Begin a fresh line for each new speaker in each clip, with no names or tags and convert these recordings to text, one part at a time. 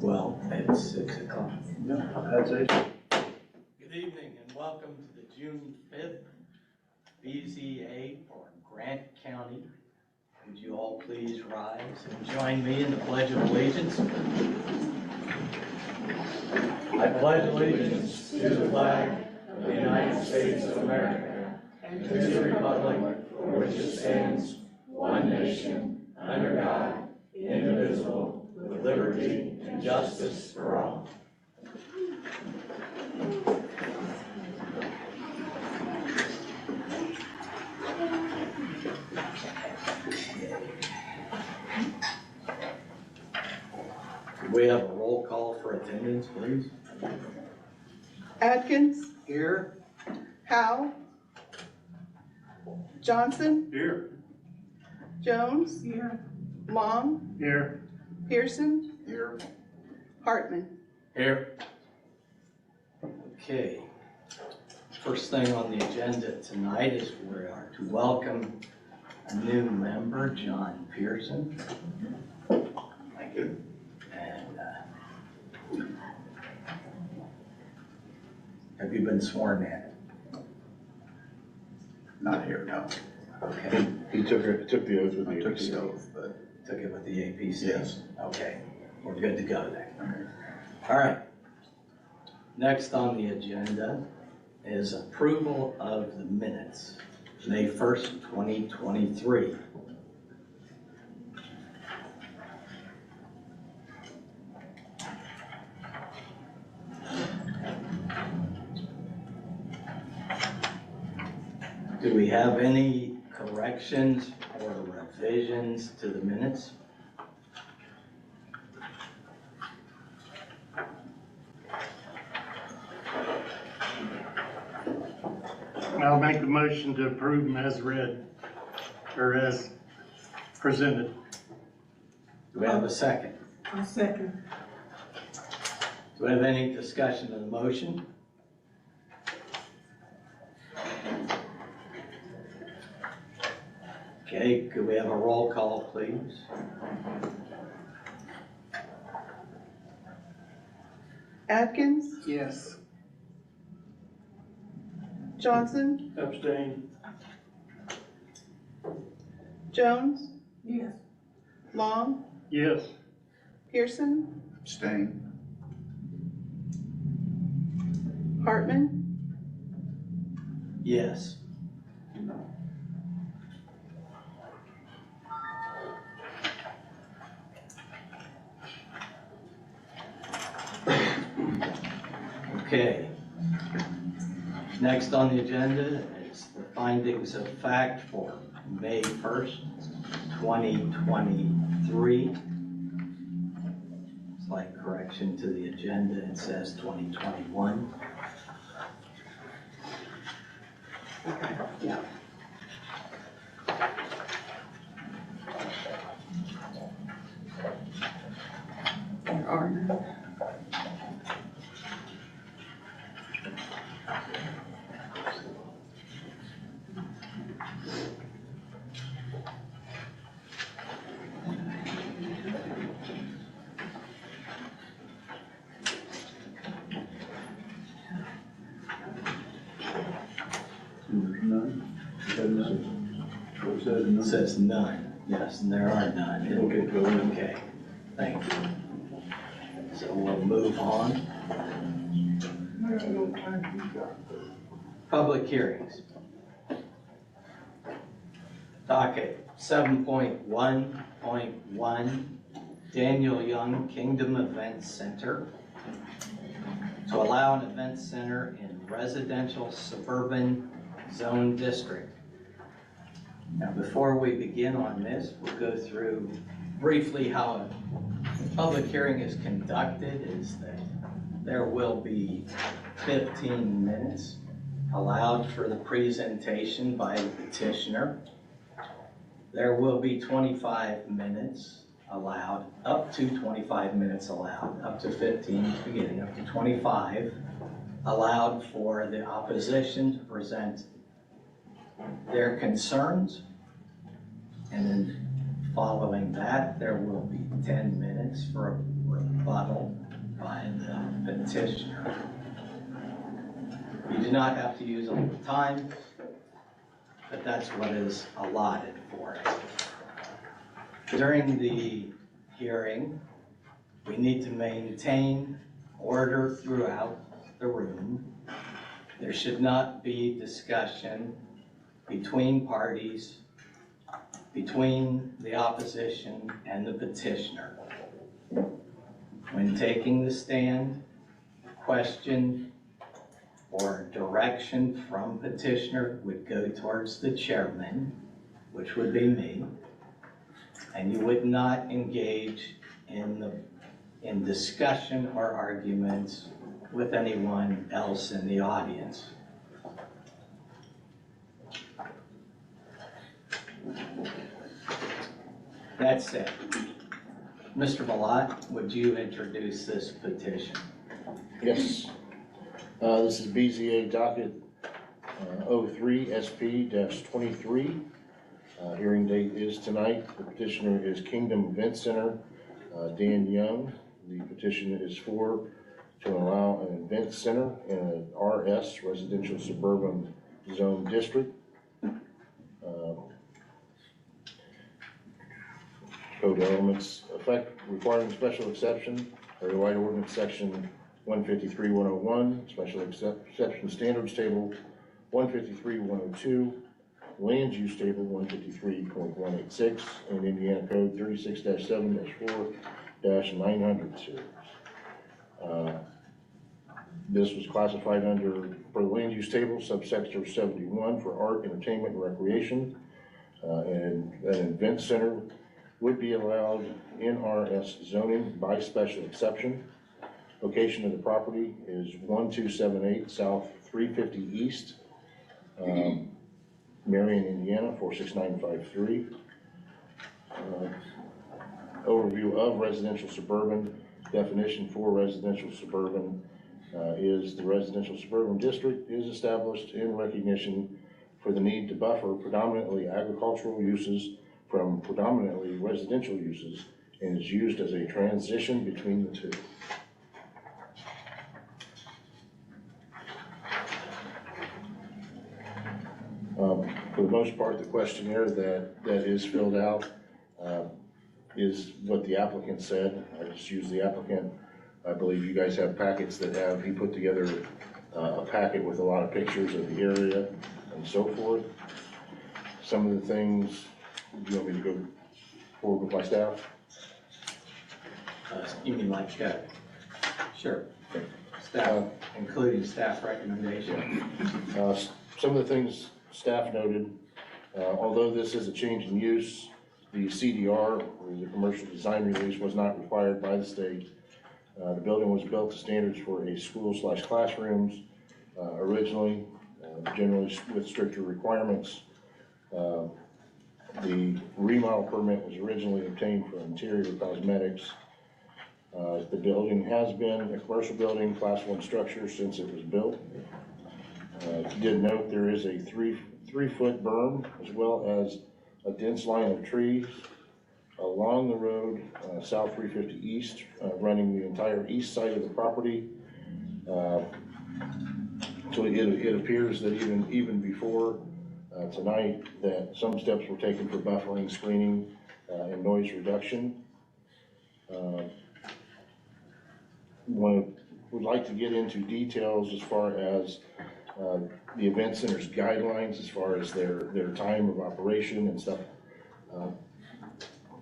Well, it's 6 o'clock.
No, that's it.
Good evening and welcome to the June 5th BZA for Grant County. Would you all please rise and join me in the Pledge of Allegiance? I pledge allegiance to the flag of the United States of America and to the republic for which it stands, one nation, under God, indivisible, with liberty and justice for all. Could we have a roll call for attendance, please?
Atkins,
Here.
Howe, Johnson,
Here.
Jones, Long,
Here.
Pearson,
Here.
Hartman.
Here. Okay. First thing on the agenda tonight is we are to welcome a new member, John Pearson. Thank you. And have you been sworn in?
Not here, no.
Okay.
He took the oath with me.
Took the oath, but
Took it with the APC?
Yes.
Okay. We're good to go then. All right. Next on the agenda is approval of the minutes, May 1st, 2023. Do we have any corrections or revisions to the minutes?
I'll make the motion to approve them as read, or as presented.
Do we have a second?
I'll second.
Do we have any discussion of the motion? Okay, could we have a roll call, please?
Atkins,
Yes.
Johnson,
Abstain.
Jones,
Yes.
Long,
Yes.
Pearson,
Abstain.
Hartman.
Yes. Okay. Next on the agenda is the findings of fact for May 1st, 2023. Slight correction to the agenda, it says 2021.
Yeah. There are none.
It says none, yes, and there are none.
Okay, go ahead.
Okay, thank you. So we'll move on. Public hearings. Docket 7.1.1, Daniel Young Kingdom Event Center, to allow an event center in residential suburban zone district. Now, before we begin on this, we'll go through briefly how a public hearing is conducted. Is that there will be 15 minutes allowed for the presentation by the petitioner. There will be 25 minutes allowed, up to 25 minutes allowed, up to 15 at the beginning, up to 25 allowed for the opposition to present their concerns, and then Following that, there will be 10 minutes for a rebuttal by the petitioner. You do not have to use all the time, but that's what is allotted for it. During the hearing, we need to maintain order throughout the room. There should not be discussion between parties, between the opposition and the petitioner. When taking the stand, question or direction from petitioner would go towards the chairman, which would be me, and you would not engage in discussion or arguments with anyone else in the audience. That said, Mr. Malat, would you introduce this petition?
Yes. This is BZA docket 03SP-23. Hearing date is tonight. The petitioner is Kingdom Event Center, Dan Young. The petition is to allow an event center in an RS, Residential Suburban Zone District. Code elements: effect requiring special exception, Illinois Ordinance Section 153-101, Special Exception Standards Table 153-102, Land Use Table 153.186, and Indiana Code 36-7-4-900. This was classified under, for the Land Use Table, subsector 71 for art, entertainment, and recreation, and an event center would be allowed in RS zoning by special exception. Location of the property is 1278 South 350 East, Marion, Indiana 46953. Overview of residential suburban. Definition for residential suburban is the residential suburban district is established in recognition for the need to buffer predominantly agricultural uses from predominantly residential uses and is used as a transition between the two. For the most part, the questionnaire that is filled out is what the applicant said. I just used the applicant. I believe you guys have packets that have, he put together a packet with a lot of pictures of the area and so forth. Some of the things, do you want me to go forward with my staff?
You mean like, sure, staff, including staff recommendation.
Some of the things staff noted, although this is a change in use, the CDR, or the commercial design release, was not required by the state. The building was built to standards for a school/classrooms originally, generally with stricter requirements. The remodel permit was originally obtained for interior cosmetics. The building has been a commercial building, class 1 structure since it was built. Did note there is a three-foot berm as well as a dense line of trees along the road, South 350 East, running the entire east side of the property. So it appears that even before tonight, that some steps were taken for buffering, screening, and noise reduction. Would like to get into details as far as the event center's guidelines, as far as their time of operation and stuff.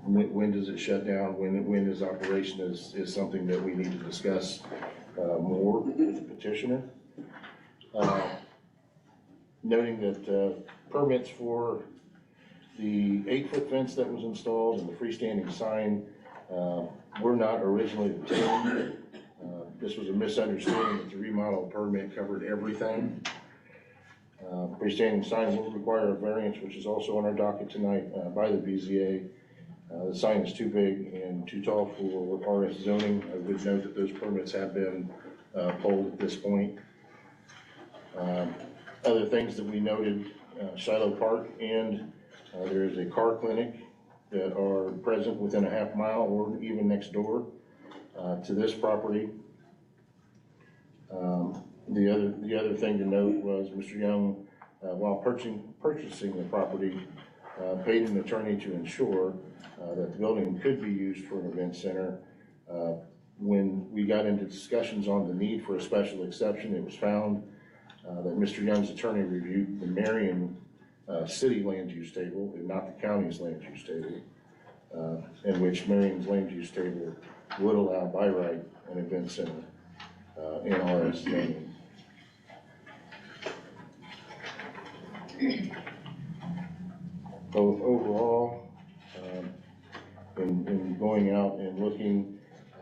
When does it shut down? When is operation is something that we need to discuss more with the petitioner. Noting that permits for the 8-foot fence that was installed and the freestanding sign were not originally obtained. This was a misunderstanding that the remodel permit covered everything. Freestanding sign will require a variance, which is also on our docket tonight by the BZA. The sign is too big and too tall for RS zoning. I would note that those permits have been pulled at this point. Other things that we noted, Shiloh Park, and there is a car clinic that are present within a half mile or even next door to this property. The other thing to note was Mr. Young, while purchasing the property, paid an attorney to ensure that the building could be used for an event center. When we got into discussions on the need for a special exception, it was found that Mr. Young's attorney reviewed the Marion city land use table and not the county's land use table, in which Marion's land use table would allow by right an event center in RS zoning. Both overall, in going out and looking,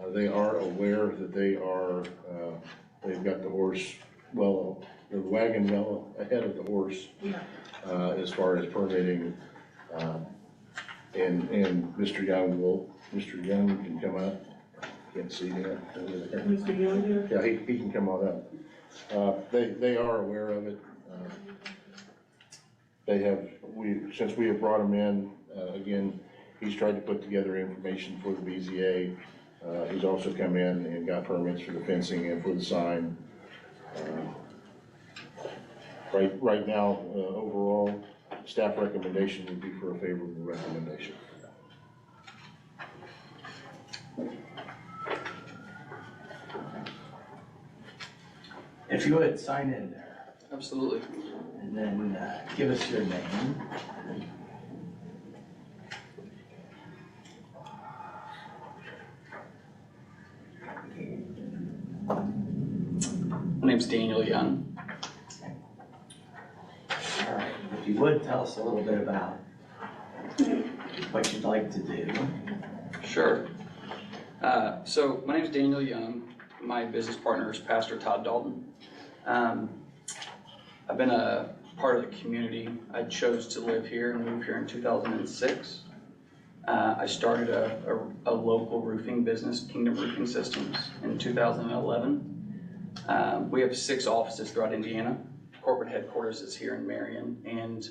they are aware that they've got the horse, the wagon well ahead of the horse as far as permitting. And Mr. Young can come up. Can't see that.
Mr. Young?
Yeah, he can come on up. They are aware of it. Since we have brought him in, again, he's tried to put together information for the BZA. He's also come in and got permits for the fencing and for the sign. Right now, overall, staff recommendation would be for a favorable recommendation.
If you would sign in there,
Absolutely.
and then give us your name.
My name's Daniel Young.
All right, if you would tell us a little bit about what you'd like to do.
Sure. So my name's Daniel Young. My business partner is Pastor Todd Dalton. I've been a part of the community. I chose to live here and move here in 2006. I started a local roofing business, Kingdom Roofing Systems, in 2011. We have 6 offices throughout Indiana. Corporate headquarters is here in Marion, and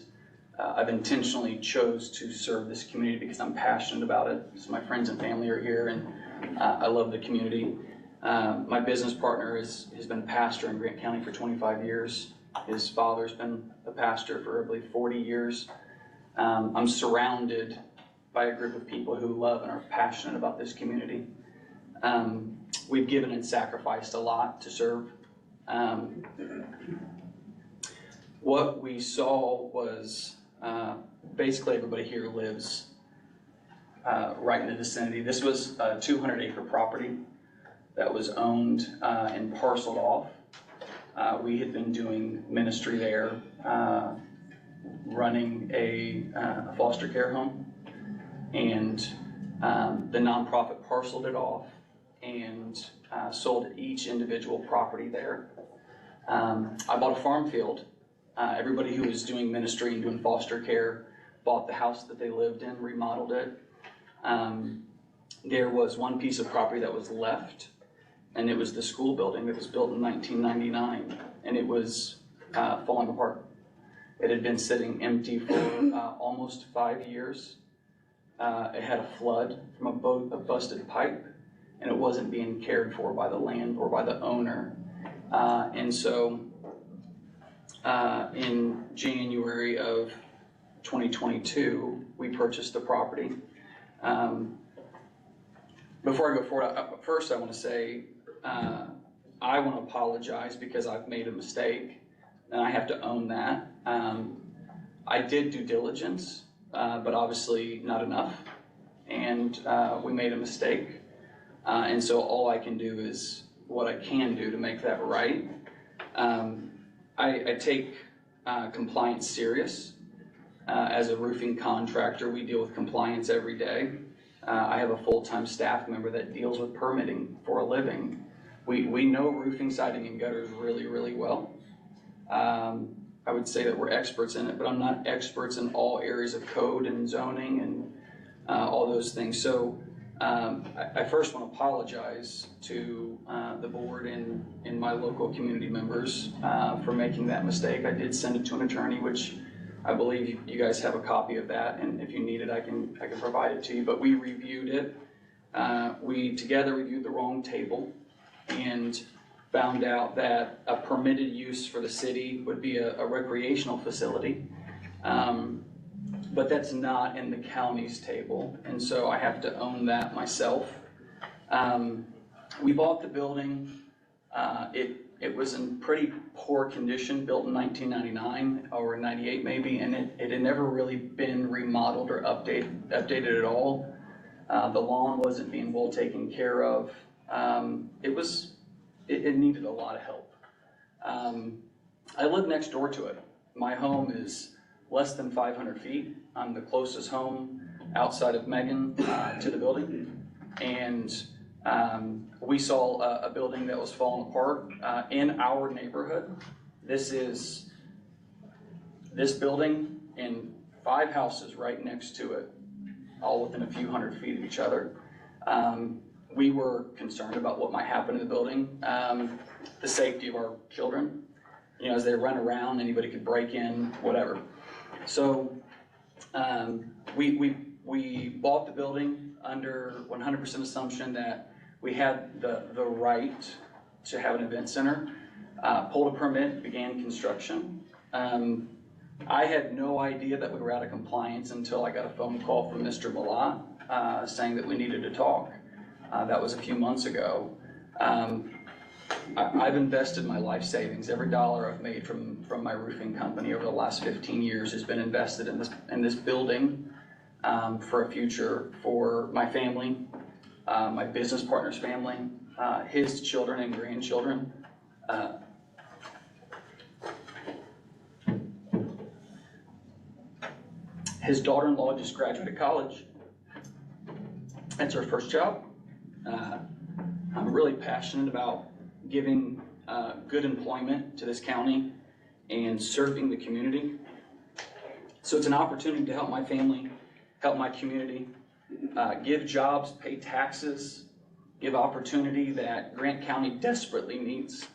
I've intentionally chose to serve this community because I'm passionate about it. So my friends and family are here, and I love the community. My business partner has been a pastor in Grant County for 25 years. His father's been a pastor for, I believe, 40 years. I'm surrounded by a group of people who love and are passionate about this community. We've given and sacrificed a lot to serve. What we saw was basically everybody here lives right in the vicinity. This was a 200-acre property that was owned and parceled off. We had been doing ministry there, running a foster care home, and the nonprofit parceled it off and sold each individual property there. I bought a farm field. Everybody who was doing ministry and doing foster care bought the house that they lived in, remodeled it. There was one piece of property that was left, and it was the school building that was built in 1999, and it was falling apart. It had been sitting empty for almost 5 years. It had a flood from a busted pipe, and it wasn't being cared for by the land or by the owner. And so in January of 2022, we purchased the property. Before I go forward, first I want to say I want to apologize because I've made a mistake, and I have to own that. I did due diligence, but obviously not enough, and we made a mistake. And so all I can do is what I can do to make that right. I take compliance serious. As a roofing contractor, we deal with compliance every day. I have a full-time staff member that deals with permitting for a living. We know roofing, siding, and gutters really, really well. I would say that we're experts in it, but I'm not experts in all areas of code and zoning and all those things. So I first want to apologize to the board and my local community members for making that mistake. I did send it to an attorney, which I believe you guys have a copy of that, and if you need it, I can provide it to you, but we reviewed it. We together reviewed the wrong table and found out that a permitted use for the city would be a recreational facility. But that's not in the county's table, and so I have to own that myself. We bought the building. It was in pretty poor condition, built in 1999 or 98 maybe, and it had never really been remodeled or updated at all. The lawn wasn't being well taken care of. It needed a lot of help. I live next door to it. My home is less than 500 feet. I'm the closest home outside of Megan to the building. And we saw a building that was falling apart in our neighborhood. This building and 5 houses right next to it, all within a few hundred feet of each other. We were concerned about what might happen to the building, the safety of our children. You know, as they run around, anybody could break in, whatever. So we bought the building under 100% assumption that we had the right to have an event center, pulled a permit, began construction. I had no idea that we were out of compliance until I got a phone call from Mr. Malat saying that we needed to talk. That was a few months ago. I've invested my life savings. Every dollar I've made from my roofing company over the last 15 years has been invested in this building for a future for my family, my business partner's family, his children and grandchildren. His daughter-in-law just graduated college. That's her first job. I'm really passionate about giving good employment to this county and serving the community. So it's an opportunity to help my family, help my community, give jobs, pay taxes, give opportunity that Grant County desperately needs.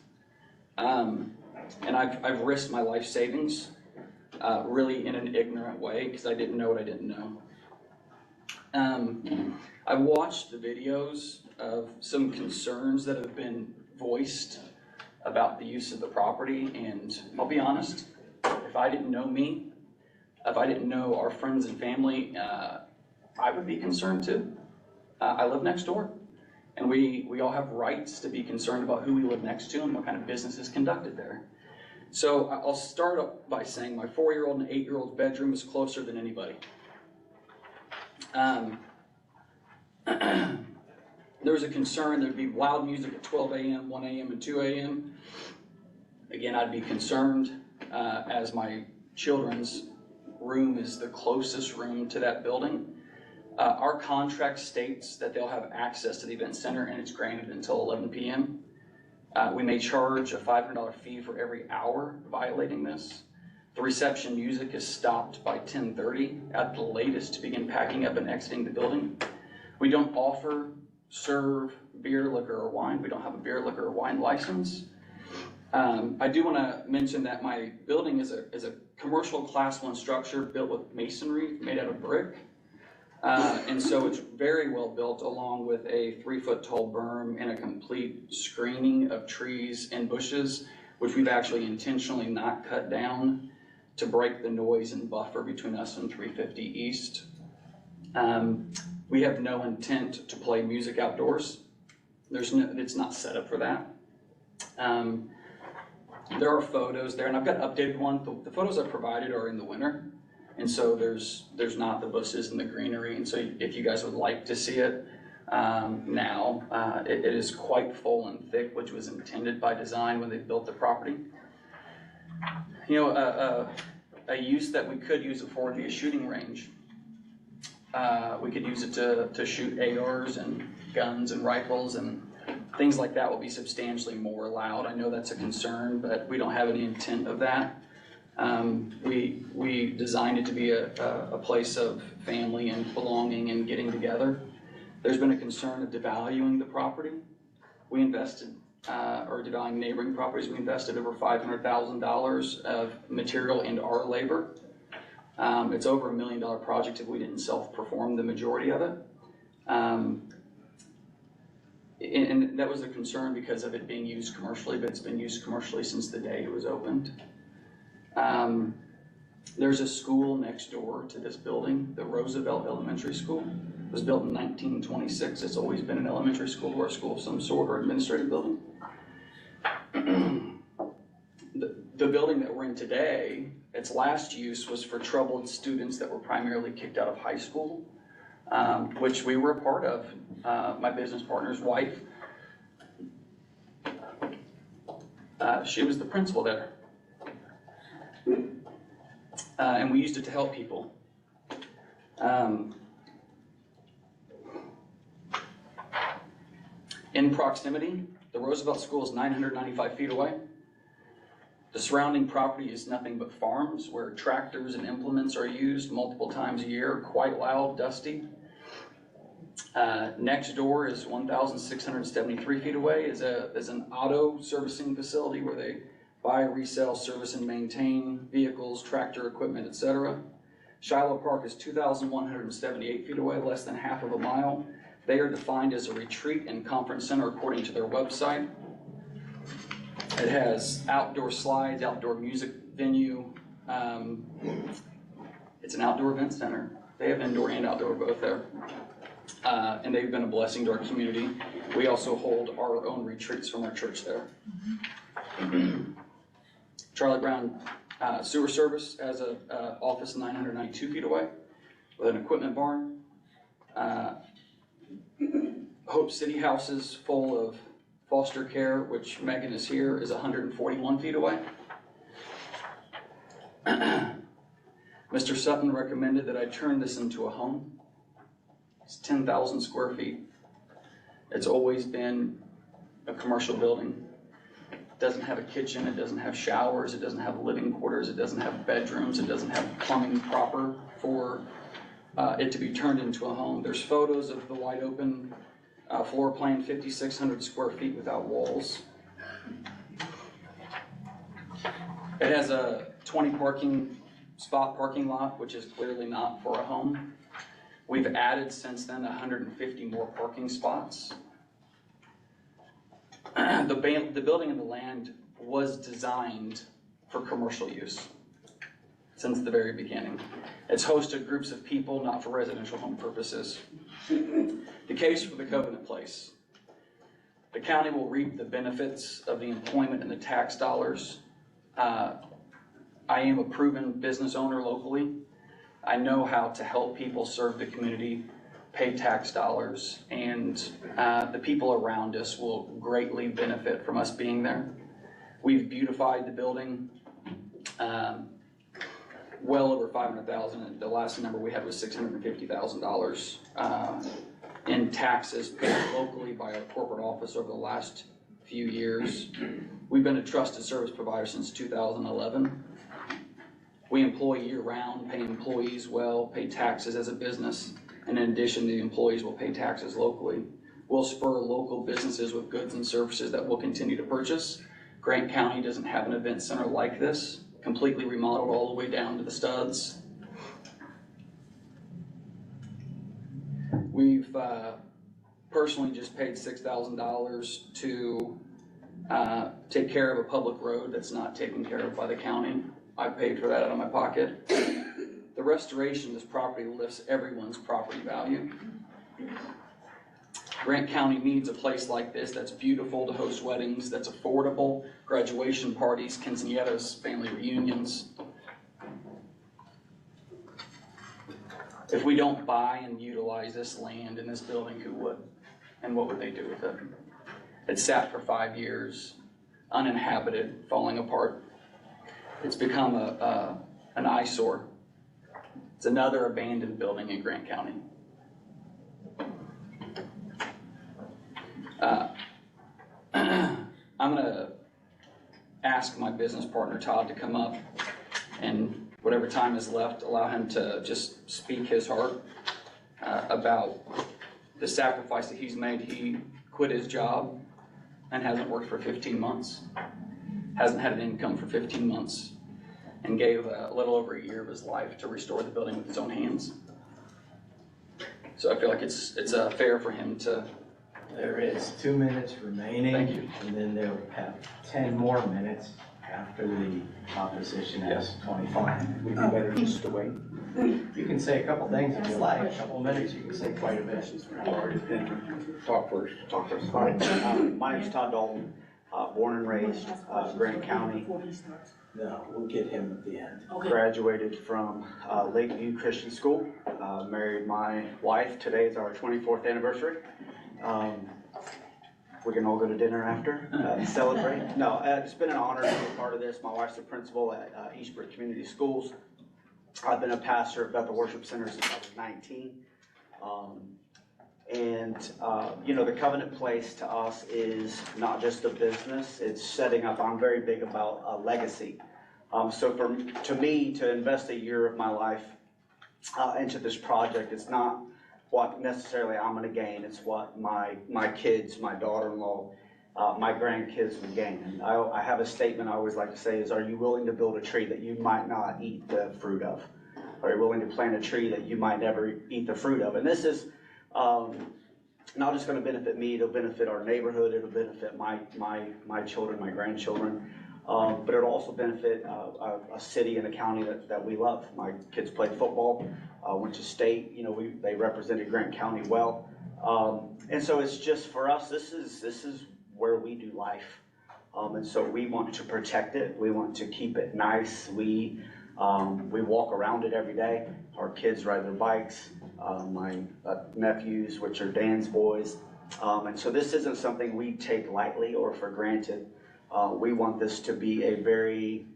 And I've risked my life savings really in an ignorant way because I didn't know what I didn't know. I watched the videos of some concerns that have been voiced about the use of the property, and I'll be honest, if I didn't know me, if I didn't know our friends and family, I would be concerned too. I live next door, and we all have rights to be concerned about who we live next to and what kind of business is conducted there. So I'll start up by saying my 4-year-old and 8-year-old's bedroom is closer than anybody. There was a concern there'd be loud music at 12 a.m., 1 a.m., and 2 a.m. Again, I'd be concerned as my children's room is the closest room to that building. Our contract states that they'll have access to the event center, and it's granted until 11 p.m. We may charge a $500 fee for every hour violating this. The reception music is stopped by 10:30 at the latest to begin packing up and exiting the building. We don't serve beer, liquor, or wine. We don't have a beer, liquor, or wine license. I do want to mention that my building is a commercial class 1 structure built with masonry made out of brick. And so it's very well built, along with a 3-foot tall berm and a complete screening of trees and bushes, which we've actually intentionally not cut down to break the noise and buffer between us and 350 East. We have no intent to play music outdoors. It's not set up for that. There are photos there, and I've got an updated one. The photos I provided are in the winter, and so there's not the bushes and the greenery. And so if you guys would like to see it now, it is quite full and thick, which was intended by design when they built the property. You know, a use that we could use it for would be a shooting range. We could use it to shoot ARs and guns and rifles, and things like that will be substantially more loud. I know that's a concern, but we don't have any intent of that. We designed it to be a place of family and belonging and getting together. There's been a concern of devaluing the property. We invested, or devaluing neighboring properties, we invested over $500,000 of material into our labor. It's over $1 million project if we didn't self-perform the majority of it. And that was a concern because of it being used commercially, but it's been used commercially since the day it was opened. There's a school next door to this building, the Roosevelt Elementary School. It was built in 1926. It's always been an elementary school or a school of some sort or administrative building. The building that we're in today, its last use was for troubled students that were primarily kicked out of high school, which we were a part of. My business partner's wife, she was the principal there. And we used it to help people. In proximity, the Roosevelt School is 995 feet away. The surrounding property is nothing but farms where tractors and implements are used multiple times a year, quite loud, dusty. Next door is 1,673 feet away is an auto servicing facility where they buy, resell, service, and maintain vehicles, tractor equipment, etc. Shiloh Park is 2,178 feet away, less than half of a mile. They are defined as a retreat and conference center according to their website. It has outdoor slides, outdoor music venue. It's an outdoor event center. They have indoor and outdoor both there. And they've been a blessing to our community. We also hold our own retreats from our church there. Charlie Brown Sewer Service has an office 992 feet away with an equipment barn. Hope City House is full of foster care, which Megan is here, is 141 feet away. Mr. Sutton recommended that I turn this into a home. It's 10,000 square feet. It's always been a commercial building. It doesn't have a kitchen, it doesn't have showers, it doesn't have living quarters, it doesn't have bedrooms, it doesn't have plumbing proper for it to be turned into a home. There's photos of the wide open floor plan, 5,600 square feet without walls. It has a 20 parking lot, which is clearly not for a home. We've added since then 150 more parking spots. The building and the land was designed for commercial use since the very beginning. It's hosted groups of people, not for residential home purposes. The case for the Covenant Place. The county will reap the benefits of the employment and the tax dollars. I am a proven business owner locally. I know how to help people serve the community, pay tax dollars, and the people around us will greatly benefit from us being there. We've beautified the building, well over $500,000. The last number we had was $650,000 in taxes paid locally by our corporate office over the last few years. We've been a trusted service provider since 2011. We employ year-round, pay employees well, pay taxes as a business, and in addition, the employees will pay taxes locally. We'll spur local businesses with goods and services that we'll continue to purchase. Grant County doesn't have an event center like this, completely remodeled all the way down to the studs. We've personally just paid $6,000 to take care of a public road that's not taken care of by the county. I paid for that out of my pocket. The restoration of this property lifts everyone's property value. Grant County needs a place like this that's beautiful to host weddings, that's affordable, graduation parties, quinceañeras, family reunions. If we don't buy and utilize this land in this building, who would? And what would they do with it? It's sat for 5 years, uninhabited, falling apart. It's become an eyesore. It's another abandoned building in Grant County. I'm gonna ask my business partner Todd to come up, and whatever time is left, allow him to just speak his heart about the sacrifice that he's made. He quit his job and hasn't worked for 15 months. Hasn't had an income for 15 months. and gave a little over a year of his life to restore the building with his own hands. So I feel like it's fair for him to.
There is 2 minutes remaining.
Thank you.
And then they'll have 10 more minutes after the opposition has 25.
Would be better just to wait.
You can say a couple things if you like, a couple minutes, you can say quite a bit.
Talk first.
Talk first. All right. My name's Todd Dalton, born and raised Grant County.
No, we'll get him at the end.
Graduated from Lakeview Christian School. Married my wife. Today is our 24th anniversary. We can all go to dinner after and celebrate. No, it's been an honor to be a part of this. My wife's the principal at Eastbrook Community Schools. I've been a pastor at Bethel Worship Center since I was 19. You know, the Covenant Place to us is not just a business, it's setting up. I'm very big about a legacy. So to me, to invest a year of my life into this project, it's not what necessarily I'm gonna gain, it's what my kids, my daughter-in-law, my grandkids would gain. And I have a statement I always like to say is, are you willing to build a tree that you might not eat the fruit of? Are you willing to plant a tree that you might never eat the fruit of? And this is not just gonna benefit me, it'll benefit our neighborhood, it'll benefit my children, my grandchildren, but it'll also benefit a city and a county that we love. My kids played football, went to state, you know, they represented Grant County well. And so it's just, for us, this is where we do life. And so we want to protect it, we want to keep it nice. We walk around it every day. Our kids ride their bikes, my nephews, which are Dan's boys. And so this isn't something we take lightly or for granted. We want this to be a very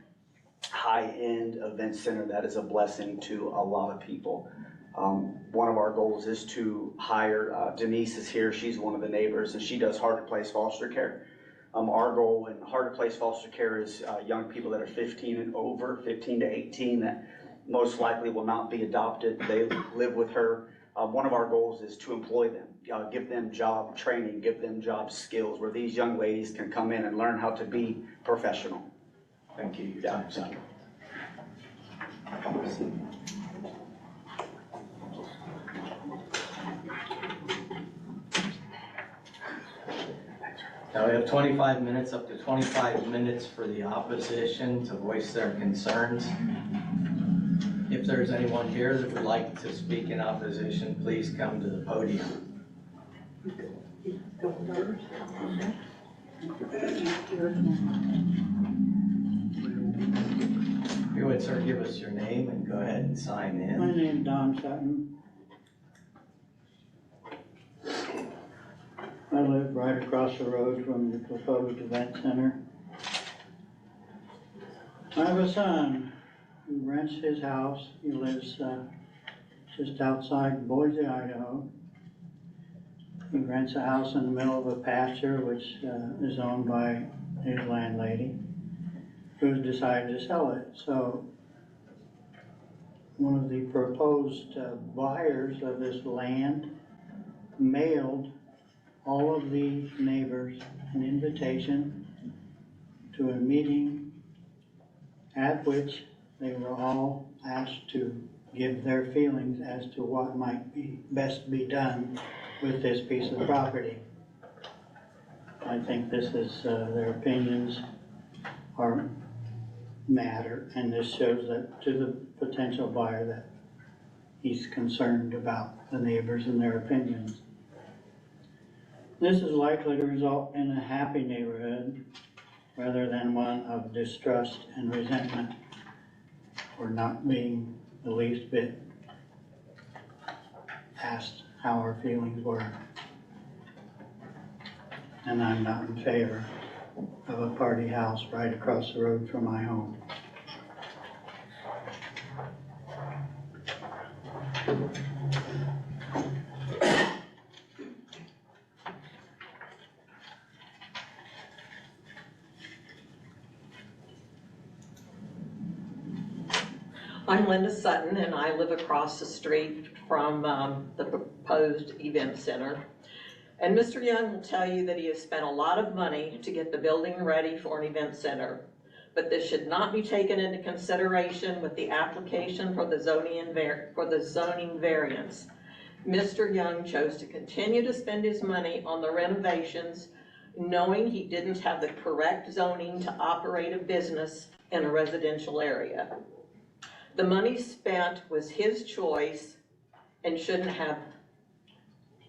high-end event center that is a blessing to a lot of people. One of our goals is to hire, Denise is here, she's one of the neighbors, and she does hard to place foster care. Our goal in hard to place foster care is young people that are 15 and over, 15 to 18, that most likely will not be adopted. They live with her. One of our goals is to employ them, give them job training, give them job skills, where these young ladies can come in and learn how to be professional.
Thank you. Your
Yeah,
time's up. Now we have 25 minutes, up to 25 minutes for the opposition to voice their concerns. If there's anyone here that would like to speak in opposition, please come to the podium. If you would, sir, give us your name and go ahead and sign in.
My name's Don Sutton. I live right across the road from the proposed event center. I have a son who rents his house. He lives just outside Boise, Idaho. He rents a house in the middle of a pasture which is owned by his landlady, who's decided to sell it. So one of the proposed buyers of this land mailed all of the neighbors an invitation to a meeting at which they were all asked to give their feelings as to what might be best be done with this piece of property. I think this is, their opinions are matter, and this shows that to the potential buyer that he's concerned about the neighbors and their opinions. This is likely to result in a happy neighborhood rather than one of distrust and resentment for not being the least bit asked how our feelings were. And I'm not in favor of a party house right across the road from my home.
I'm Linda Sutton, and I live across the street from the proposed event center. And Mr. Young will tell you that he has spent a lot of money to get the building ready for an event center. but this should not be taken into consideration with the application for the zoning variance. Mr. Young chose to continue to spend his money on the renovations, knowing he didn't have the correct zoning to operate a business in a residential area. The money spent was his choice and shouldn't have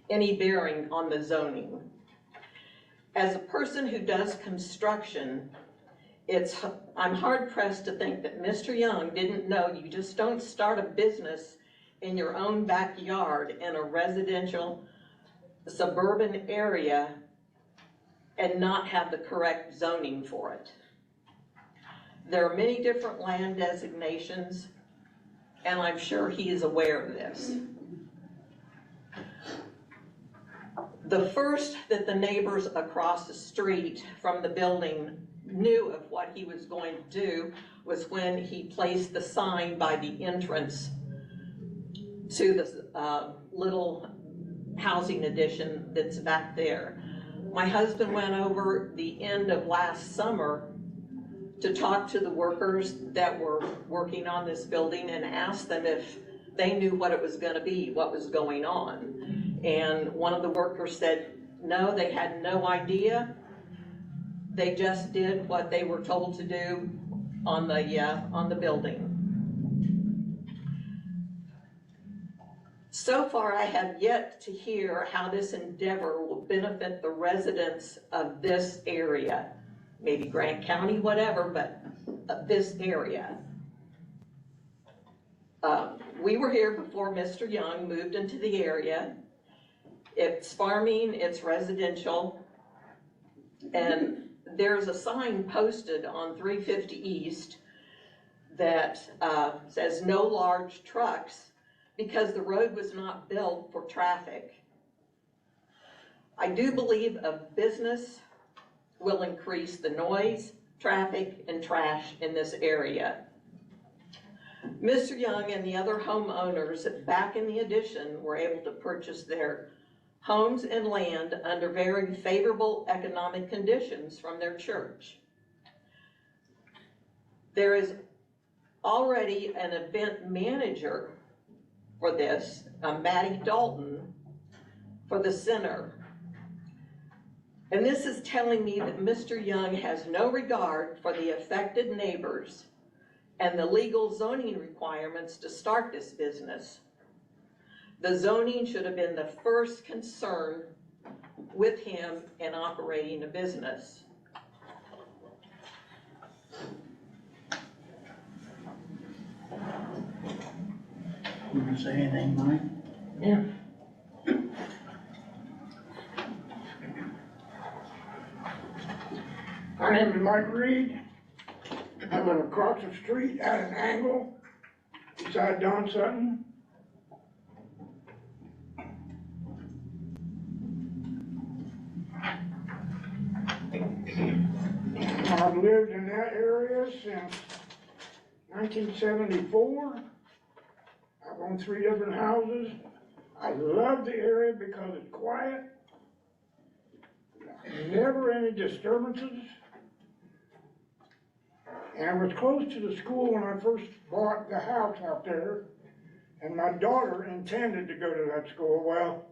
any bearing on the zoning. As a person who does construction, I'm hard pressed to think that Mr. Young didn't know you just don't start a business in your own backyard in a residential suburban area and not have the correct zoning for it. There are many different land designations, and I'm sure he is aware of this. The first that the neighbors across the street from the building knew of what he was going to do was when he placed the sign by the entrance to this little housing addition that's back there. My husband went over the end of last summer to talk to the workers that were working on this building and asked them if they knew what it was going to be, what was going on. And one of the workers said, no, they had no idea. They just did what they were told to do on the building. So far, I have yet to hear how this endeavor will benefit the residents of this area, maybe Grant County, whatever, but this area. We were here before Mr. Young moved into the area. It's farming, it's residential, and there's a sign posted on 350 East that says no large trucks because the road was not built for traffic. I do believe a business will increase the noise, traffic, and trash in this area. Mr. Young and the other homeowners back in the addition were able to purchase their homes and land under very favorable economic conditions from their church. There is already an event manager for this, Maddie Dalton, for the center. And this is telling me that Mr. Young has no regard for the affected neighbors and the legal zoning requirements to start this business. The zoning should have been the first concern with him in operating a business.
You want to say anything, Mike?
Yeah. My name is Mike Reed. I live across the street at an angle beside Don Sutton. I've lived in that area since 1974. I've owned 3 different houses. I love the area because it's quiet. Never any disturbances. And I was close to the school when I first bought the house out there. And my daughter intended to go to that school. Well,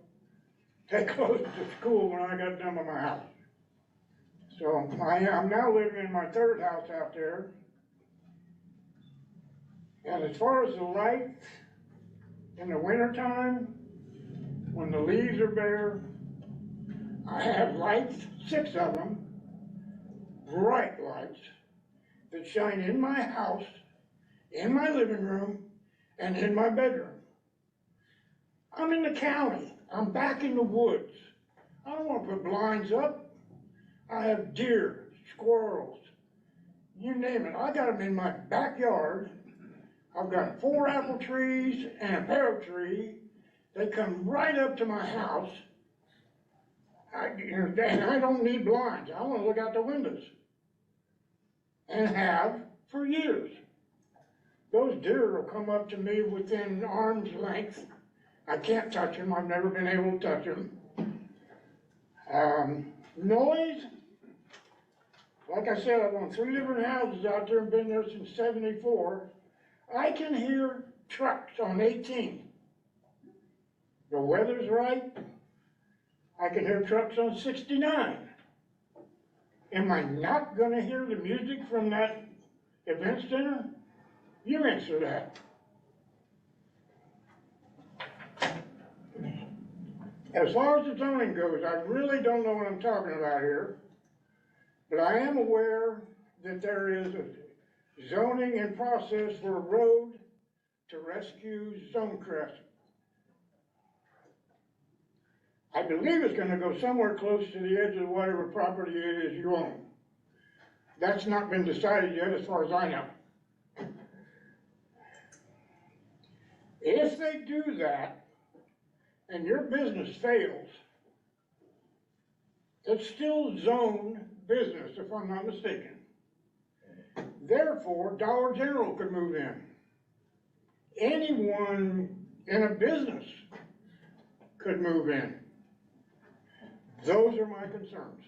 they closed the school when I got done with my house. So I'm now living in my 3rd house out there. And as far as the lights, in the wintertime, when the leaves are bare, I have lights, 6 of them, bright lights, that shine in my house, in my living room, and in my bedroom. I'm in the county. I'm back in the woods. I don't want to put blinds up. I have deer, squirrels, you name it. I got them in my backyard. I've got 4 apple trees and a pear tree. They come right up to my house. And I don't need blinds. I want to look out the windows. And have for years. Those deer will come up to me within arm's length. I can't touch them. I've never been able to touch them. Noise. like I said, I've owned 3 different houses out there and been there since 74. I can hear trucks on 18. The weather's right. I can hear trucks on 69. Am I not gonna hear the music from that event center? You answer that. As far as the zoning goes, I really don't know what I'm talking about here, but I am aware that there is a zoning in process for a road to rescue Zonecrest. I believe it's gonna go somewhere close to the edge of whatever property it is you own. That's not been decided yet, as far as I know. If they do that, and your business fails, it's still zone business, if I'm not mistaken. Therefore, Dollar General could move in. Anyone in a business could move in. Those are my concerns.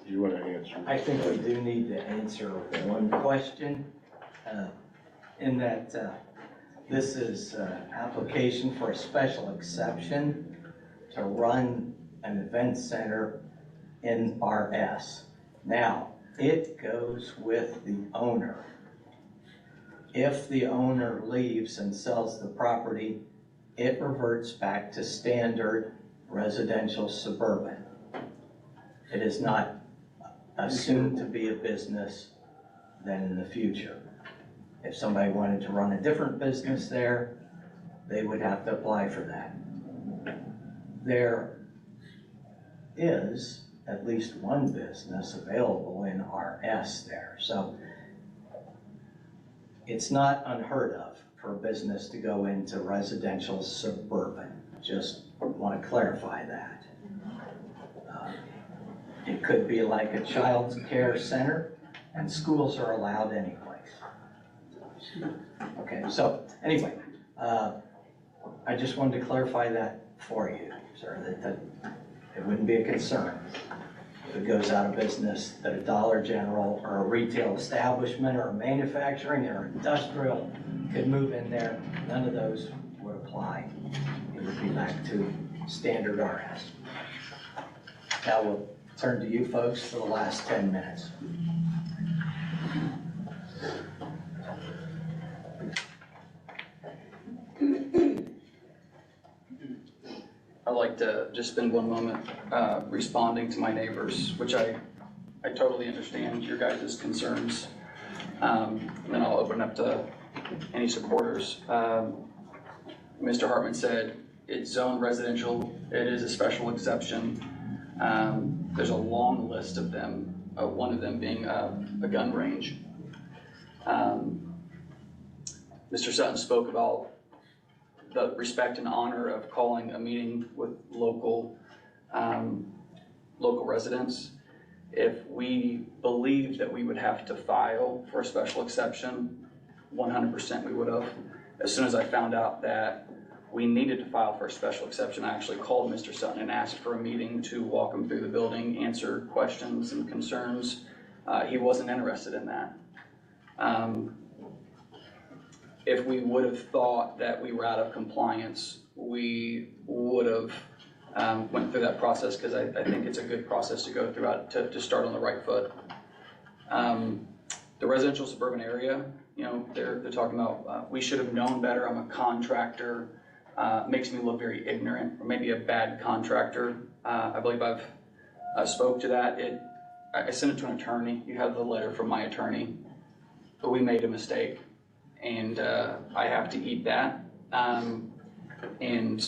You want to answer?
I think we do need to answer one question, in that this is application for a special exception to run an event center in RS. Now, it goes with the owner. If the owner leaves and sells the property, it reverts back to standard residential suburban. It is not assumed to be a business then in the future. If somebody wanted to run a different business there, they would have to apply for that. There is at least one business available in RS there, so it's not unheard of for a business to go into residential suburban. Just want to clarify that. It could be like a child's care center, and schools are allowed any place. Okay, so anyway, I just wanted to clarify that for you, sir, that it wouldn't be a concern if it goes out of business, that a Dollar General or a retail establishment or a manufacturing or industrial could move in there. None of those would apply. It would be back to standard RS. Now we'll turn to you folks for the last 10 minutes.
I'd like to just spend one moment responding to my neighbors, which I totally understand your guys' concerns. And then I'll open up to any supporters. Mr. Hartman said it's zone residential, it is a special exception. There's a long list of them, one of them being a gun range. Mr. Sutton spoke about the respect and honor of calling a meeting with local residents. If we believed that we would have to file for a special exception, 100% we would have. As soon as I found out that we needed to file for a special exception, I actually called Mr. Sutton and asked for a meeting to walk him through the building, answer questions and concerns. He wasn't interested in that. If we would have thought that we were out of compliance, we would have went through that process, because I think it's a good process to go through to start on the right foot. The residential suburban area, you know, they're talking about we should have known better. I'm a contractor. Makes me look very ignorant, or maybe a bad contractor. I believe I've spoke to that. I sent it to an attorney. You have the letter from my attorney, but we made a mistake, and I have to eat that. And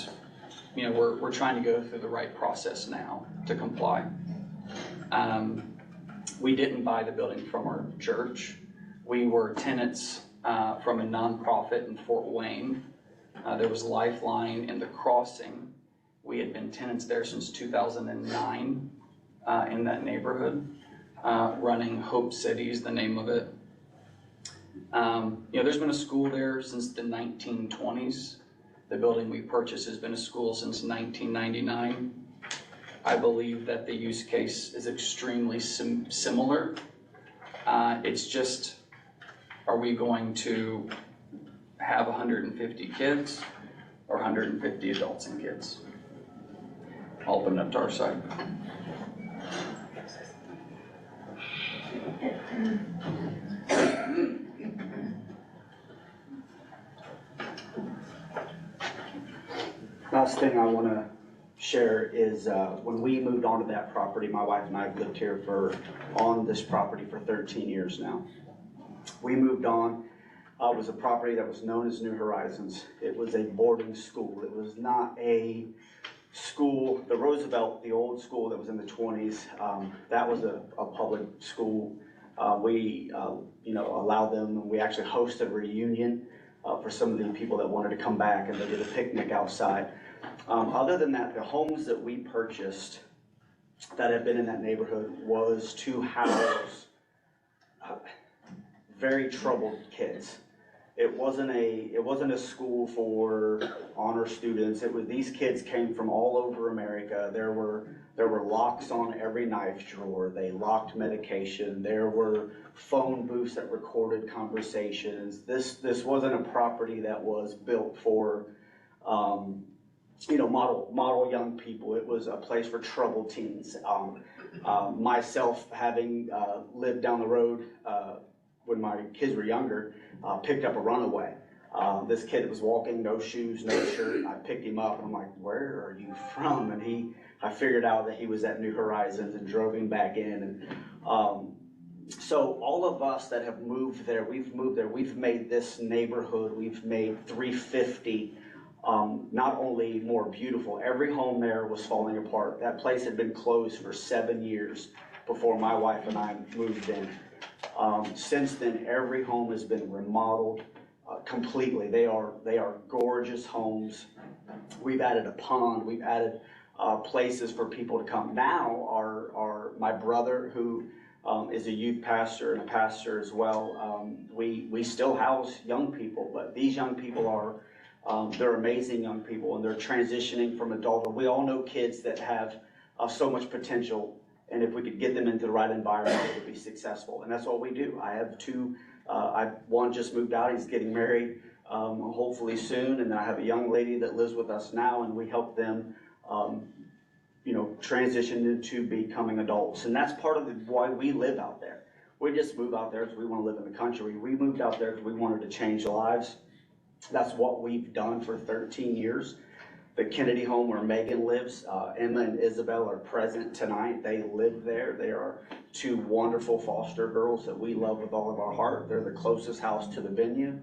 you know, we're trying to go through the right process now to comply. We didn't buy the building from our church. We were tenants from a nonprofit in Fort Wayne. There was Lifeline in the Crossing. We had been tenants there since 2009 in that neighborhood, running Hope City is the name of it. You know, there's been a school there since the 1920s. The building we purchased has been a school since 1999. I believe that the use case is extremely similar. It's just, are we going to have 150 kids or 150 adults and kids? I'll open it up to our side.
Last thing I want to share is when we moved onto that property, my wife and I have lived here on this property for 13 years now. We moved on. It was a property that was known as New Horizons. It was a boarding school. It was not a school. The Roosevelt, the old school that was in the 20s, that was a public school. We allowed them, and we actually hosted a reunion for some of the people that wanted to come back, and they did a picnic outside. Other than that, the homes that we purchased that have been in that neighborhood was to house very troubled kids. It wasn't a school for honor students. These kids came from all over America. There were locks on every knife drawer. They locked medication. There were phone booths that recorded conversations. This wasn't a property that was built for model young people. It was a place for troubled teens. Myself, having lived down the road when my kids were younger, picked up a runaway. This kid was walking, no shoes, no shirt. I picked him up and I'm like, "Where are you from?" And I figured out that he was at New Horizons and drove him back in. And so all of us that have moved there, we've made this neighborhood, we've made 350 not only more beautiful. Every home there was falling apart. That place had been closed for 7 years before my wife and I moved in. Since then, every home has been remodeled completely. They are gorgeous homes. We've added a pond. We've added places for people to come. Now, my brother, who is a youth pastor and a pastor as well, we still house young people, but these young people are they're amazing young people, and they're transitioning from adulthood. We all know kids that have so much potential, and if we could get them into the right environment, they would be successful. And that's what we do. I have two. One just moved out. He's getting married hopefully soon, and then I have a young lady that lives with us now, and we help them transition into becoming adults. And that's part of why we live out there. We just move out there because we want to live in the country. We moved out there because we wanted to change lives. That's what we've done for 13 years. The Kennedy home where Megan lives, Emma and Isabel are present tonight. They live there. They are two wonderful foster girls that we love with all of our heart. They're the closest house to the venue.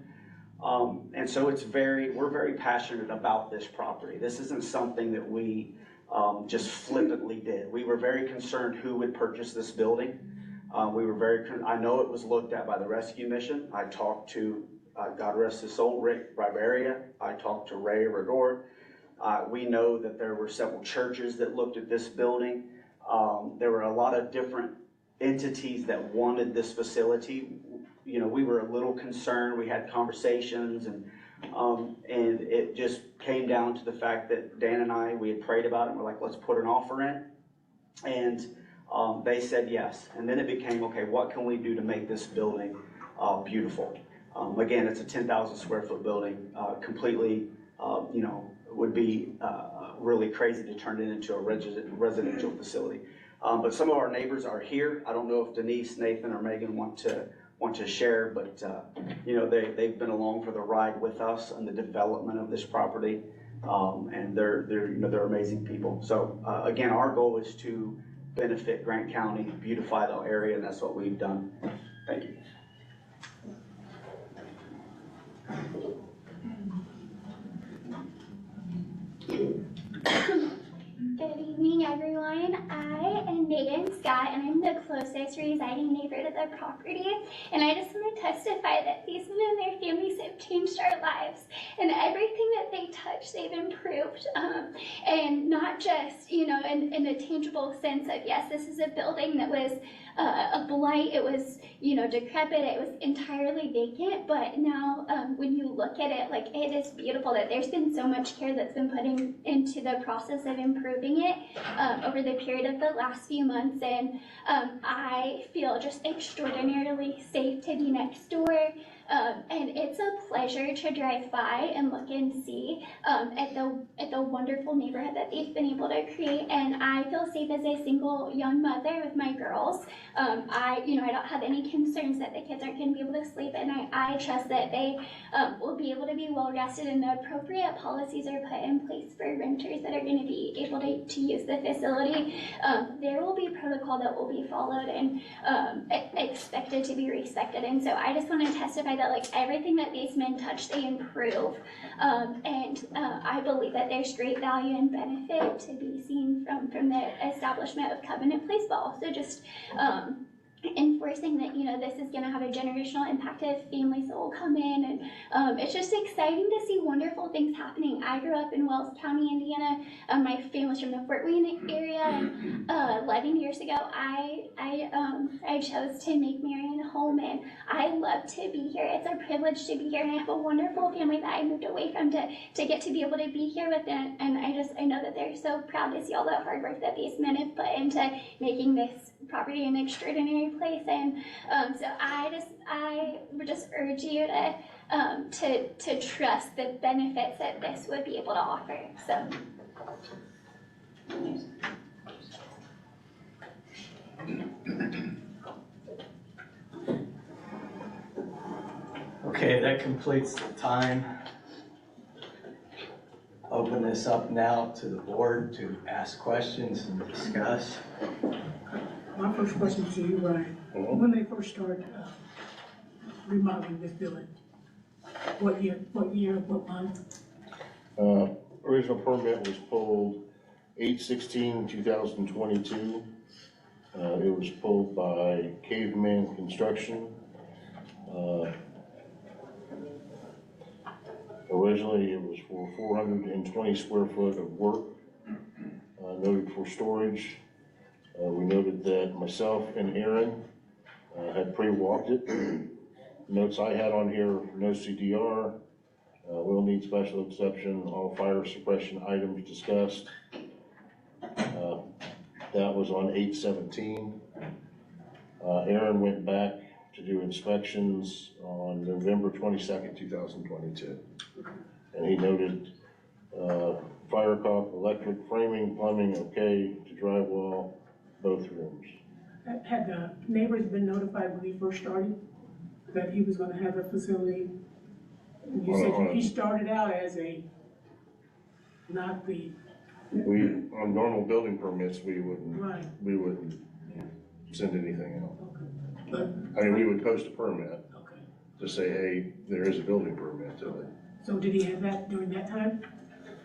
And so we're very passionate about this property. This isn't something that we just flippantly did. We were very concerned who would purchase this building. I know it was looked at by the rescue mission. I talked to, God rest his soul, Rick Riberia. I talked to Ray Regord. We know that there were several churches that looked at this building. There were a lot of different entities that wanted this facility. We were a little concerned. We had conversations, and it just came down to the fact that Dan and I, we had prayed about it, and we're like, let's put an offer in. And they said yes. And then it became, okay, what can we do to make this building beautiful? Again, it's a 10,000 square foot building, completely, would be really crazy to turn it into a residential facility. But some of our neighbors are here. I don't know if Denise, Nathan, or Megan want to share, but they've been along for the ride with us on the development of this property, and they're amazing people. So again, our goal is to benefit Grant County, beautify the area, and that's what we've done. Thank you.
Good evening, everyone. I am Megan Scott, and I'm the closest residing neighbor to the property. And I just want to testify that these men and their families have changed our lives. And everything that they touch, they they've improved. And not just, you know, in a tangible sense of, yes, this is a building that was a blight, it was, you know, decrepit, it was entirely vacant, but now when you look at it, like, it is beautiful that there's been so much care that's been put into the process of improving it over the period of the last few months, and I feel just extraordinarily safe to be next door. And it's a pleasure to drive by and look and see at the wonderful neighborhood that they've been able to create. And I feel safe as a single young mother with my girls. I don't have any concerns that the kids aren't going to be able to sleep at night. I trust that they will be able to be well rested, and the appropriate policies are put in place for renters that are going to be able to use the facility. There will be protocol that will be followed and expected to be respected. And so I just want to testify that, like, everything that these men touch, they improve. And I believe that there's great value and benefit to be seen from the establishment of Covenant Place, but also just enforcing that, you know, this is going to have a generational impact of families that will come in, and it's just exciting to see wonderful things happening. I grew up in Wells County, Indiana. My family's from the Fort Wayne area, and 11 years ago, I chose to make Marion home, and I love to be here. It's a privilege to be here, and I have a wonderful family that I moved away from to get to be able to be here with them, and I know that they're so proud to see all the hard work that these men have put into making this property an extraordinary place. And so I would just urge you to trust the benefits that this would be able to offer. So.
Okay, that completes the time. Open this up now to the board to ask questions and discuss.
My first question to you, Ryan, when they first started remodeling this building, what year, what month?
Original permit was pulled 8/16/2022. It was pulled by Caveman Construction. Originally, it was for 420 square foot of work, noted for storage. We noted that myself and Aaron had pre-walked it. Notes I had on here, no CDR, will need special exception, all fire suppression items discussed. That was on 8/17. Aaron went back to do inspections on November 22nd, 2022. And he noted fire caulk, electric, framing, plumbing, okay, to drywall, both rooms.
Had the neighbors been notified when he first started that he was gonna have a facility? You said he started out as not the.
On normal building permits, we wouldn't
Right.
send anything out.
Okay. But,
I mean, we would post a permit
okay.
to say, hey, there is a building permit to it.
So did he have that during that time?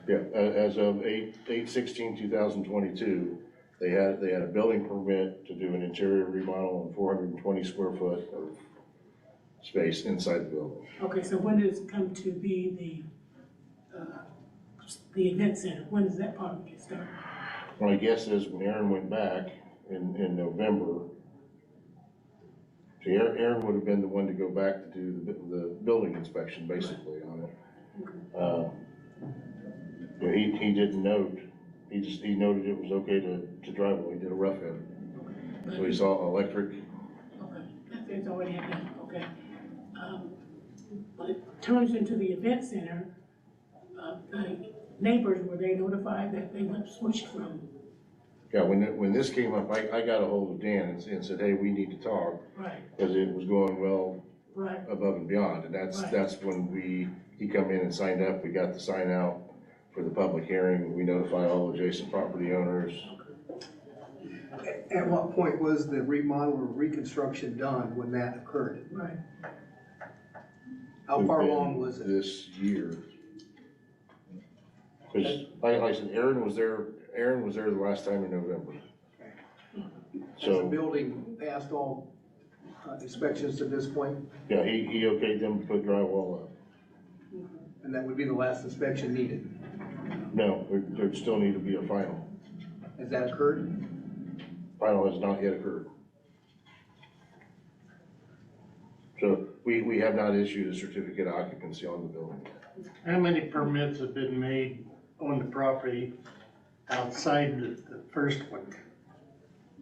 Yeah, as of 8/16/2022, they had a building permit to do an interior remodel on 420 square foot of space inside the building.
Okay, so when does it come to be the event center? When does that part get started?
My guess is when Aaron went back in November, see, Aaron would have been the one to go back to do the building inspection basically on it. He didn't note, he noted it was okay to drywall, he did a rough edit. So he saw electric.
Okay, that's already happened, okay. When it turns into the event center, the neighbors, were they notified that they went switched from?
Yeah, when this came up, I got a hold of Dan and said, hey, we need to talk.
Right.
Because it was going well
Right.
above and beyond, and that's when he come in and signed up, we got the sign out for the public hearing, we notified all adjacent property owners.
At what point was the remodel or reconstruction done when that occurred?
Right.
How far along was it?
This year. Because, like I said, Aaron was there the last time in November.
Has the
So,
building passed all inspections to this point?
yeah, he okayed them to put drywall up.
And that would be the last inspection needed?
No, there still need to be a final.
Has that occurred?
Final has not yet occurred. So we have not issued a certificate of occupancy on the building.
How many permits have been made on the property outside the first one?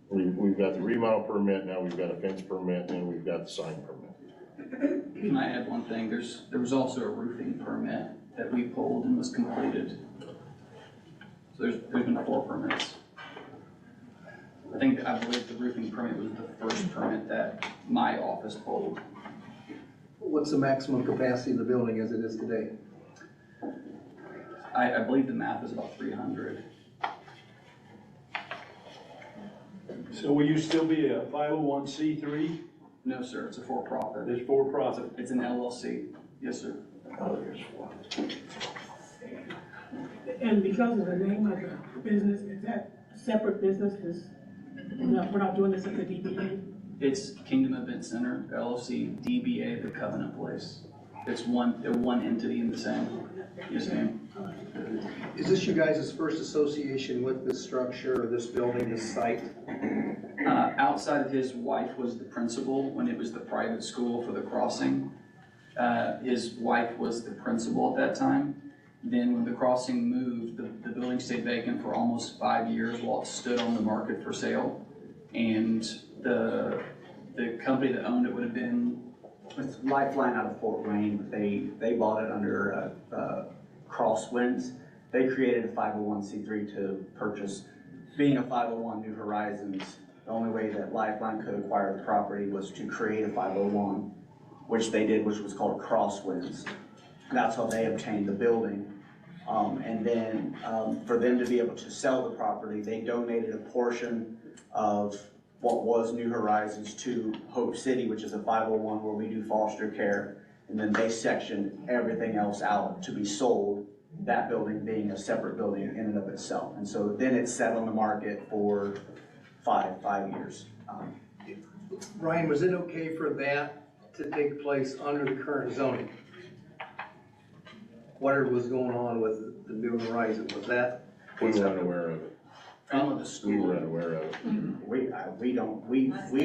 We've got the remodel permit, now we've got a fence permit, and we've got the sign permit.
Can I add one thing? There was also a roofing permit that we pulled and was completed. So there's been 4 permits. I believe the roofing permit was the first permit that my office pulled.
What's the maximum capacity of the building as it is today?
I believe the math is about 300.
So will you still be a 501c3?
No, sir, it's a for-profit.
It's for profit.
It's an LLC. Yes, sir.
Oh, there's one.
And because of the name of the business, is that separate businesses? No, we're not doing this at the DBA?
It's Kingdom Event Center, LLC, DBA, the Covenant Place. They're one entity in the same. Yes, ma'am.
Is this you guys' first association with this structure, or this building, this site?
Outside of his wife was the principal when it was the private school for the crossing. His wife was the principal at that time. Then when the crossing moved, the building stayed vacant for almost 5 years while it stood on the market for sale. And the company that owned it would have been.
It's Lifeline out of Fort Wayne. They bought it under Crosswinds. They created a 501c3 to purchase. Being a 501 New Horizons, the only way that Lifeline could acquire the property was to create a 501, which they did, which was called Crosswinds. That's how they obtained the building. And then for them to be able to sell the property, they donated a portion of what was New Horizons to Hope City, which is a 501 where we do foster care. And then they sectioned everything else out to be sold, that building being a separate building in and of itself. And so then it sat on the market for five years.
Ryan, was it okay for that to take place under the current zoning? Whatever was going on with the New Horizon, was that?
We were unaware of it.
And with the school.
We were unaware of it.
We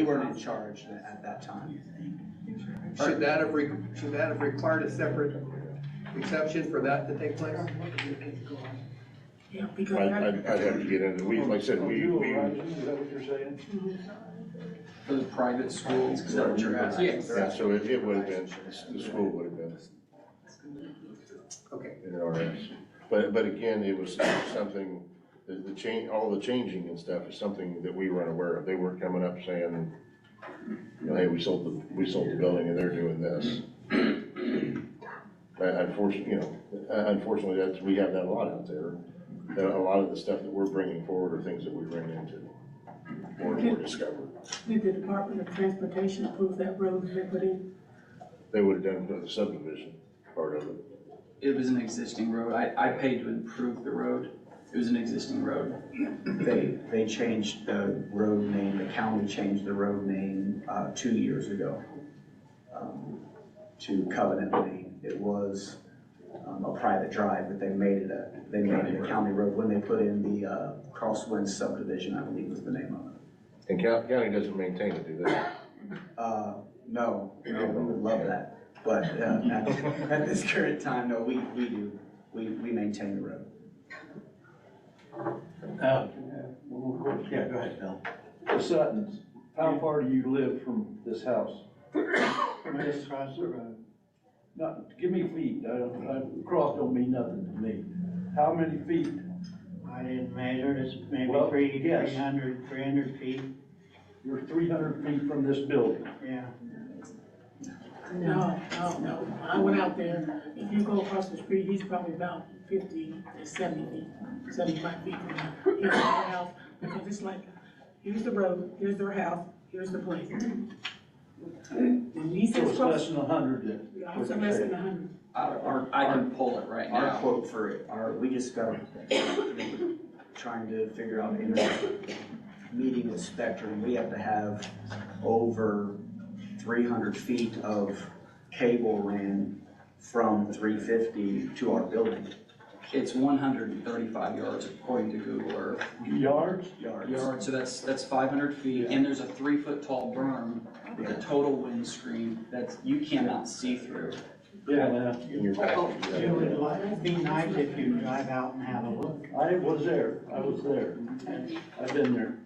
weren't in charge at that time.
Should that have required a separate exception for that to take place?
Yeah, because
I'd have to get into, like I said, we.
Is that what you're saying?
For the private schools, is that what you're asking? Yes.
Yeah, so it would have been, the school would have been.
Okay.
In RS. But again, it was something, the change, all the changing and stuff is something that we were unaware of. They weren't coming up saying, you know, hey, we sold the building and they're doing this. Unfortunately, we have that a lot out there. That a lot of the stuff that we're bringing forward are things that we ran into or discovered.
did the Department of Transportation approve that road they put in?
They would have done it for the subdivision part of it.
It was an existing road. I paid to improve the road. It was an existing road.
They changed the road name, the county changed the road name 2 years ago to Covenant Lane. It was a private drive, but they made it a county road when they put in the Crosswinds subdivision, I believe was the name of it.
And county doesn't maintain it, do they?
No, we would love that. But at this current time, no, we do. We maintain the road.
Yeah, go ahead, Bill.
The Suttons, how far do you live from this house?
Right across the road.
Not, give me feet, cross don't mean nothing to me. How many feet?
I didn't measure, it's maybe
Well,
300 feet,
You're 300 feet from this building.
yeah.
No. I went out there. If you go across the street, he's probably about 50 to 70 feet, 75 feet from their house. Because it's like, here's the road, here's their house, here's the place. And he
So
says
it's
close.
less than 100 then?
Yeah, it's less than 100.
I can pull it right
Our
now.
quote for it, we just got trying to figure out meeting with Spectrum. We have to have over 300 feet of cable ran from 350 to our building.
It's 135 yards according to Google Earth.
Yards?
Yards, so that's 500 feet, and there's a 3-foot tall berm with a total windscreen that you cannot see through.
Yeah,
In your package, you
It
have
would
that.
be nice if you drive out and have a look.
I was there. I've been there.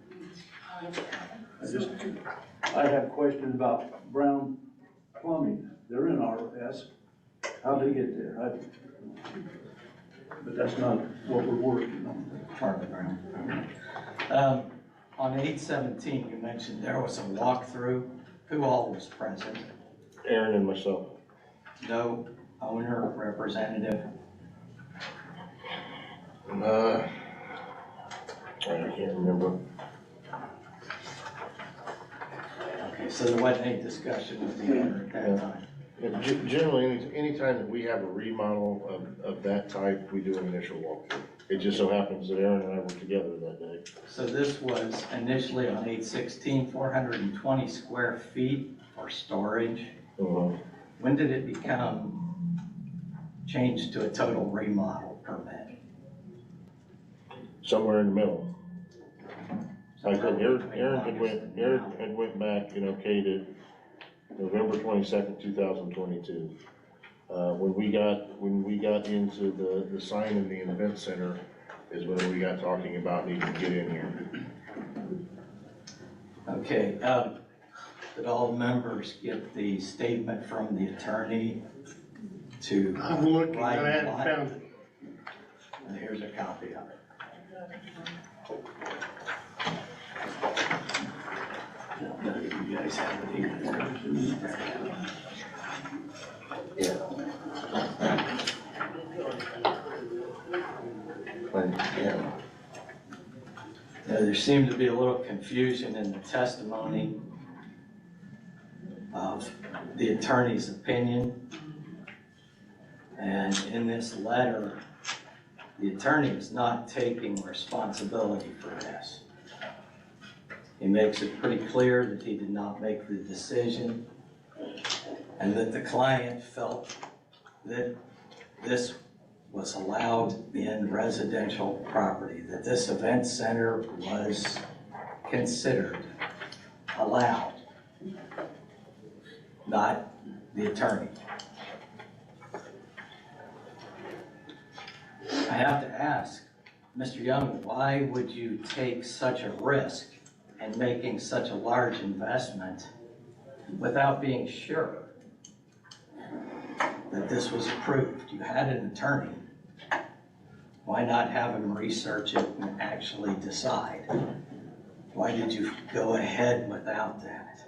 I have questions about Brown Plumbing. They're in RS. How'd they get there? But that's not what we're working on.
Charlie Brown. On 8/17, you mentioned there was a walkthrough. Who all was present?
Aaron and myself.
No owner representative?
I can't remember.
Okay, so there wasn't any discussion with the owner at that time?
Generally, anytime that we have a remodel of that type, we do an initial walkthrough. It just so happens that Aaron and I were together that day.
So this was initially on 8/16, 420 square feet for storage. When did it become changed to a total remodel permit?
Somewhere in the middle. Like
Somewhere
Aaron
between
had went back and okayed it November 22nd, 2022. When we got into the sign in the event center is when we got talking about needing to get in here.
Okay, did all members get the statement from the attorney to?
I'm looking,
write
I haven't
what?
found it.
And here's a copy of it. You guys have it here. Yeah. Yeah. There seemed to be a little confusion in the testimony of the attorney's opinion. And in this letter, the attorney is not taking responsibility for this. He makes it pretty clear that he did not make the decision and that the client felt that this was allowed in residential property, that this event center was considered allowed, not the attorney. I have to ask, Mr. Young, why would you take such a risk in making such a large investment without being sure that this was approved? You had an attorney. Why not have him research it and actually decide? Why did you go ahead without that?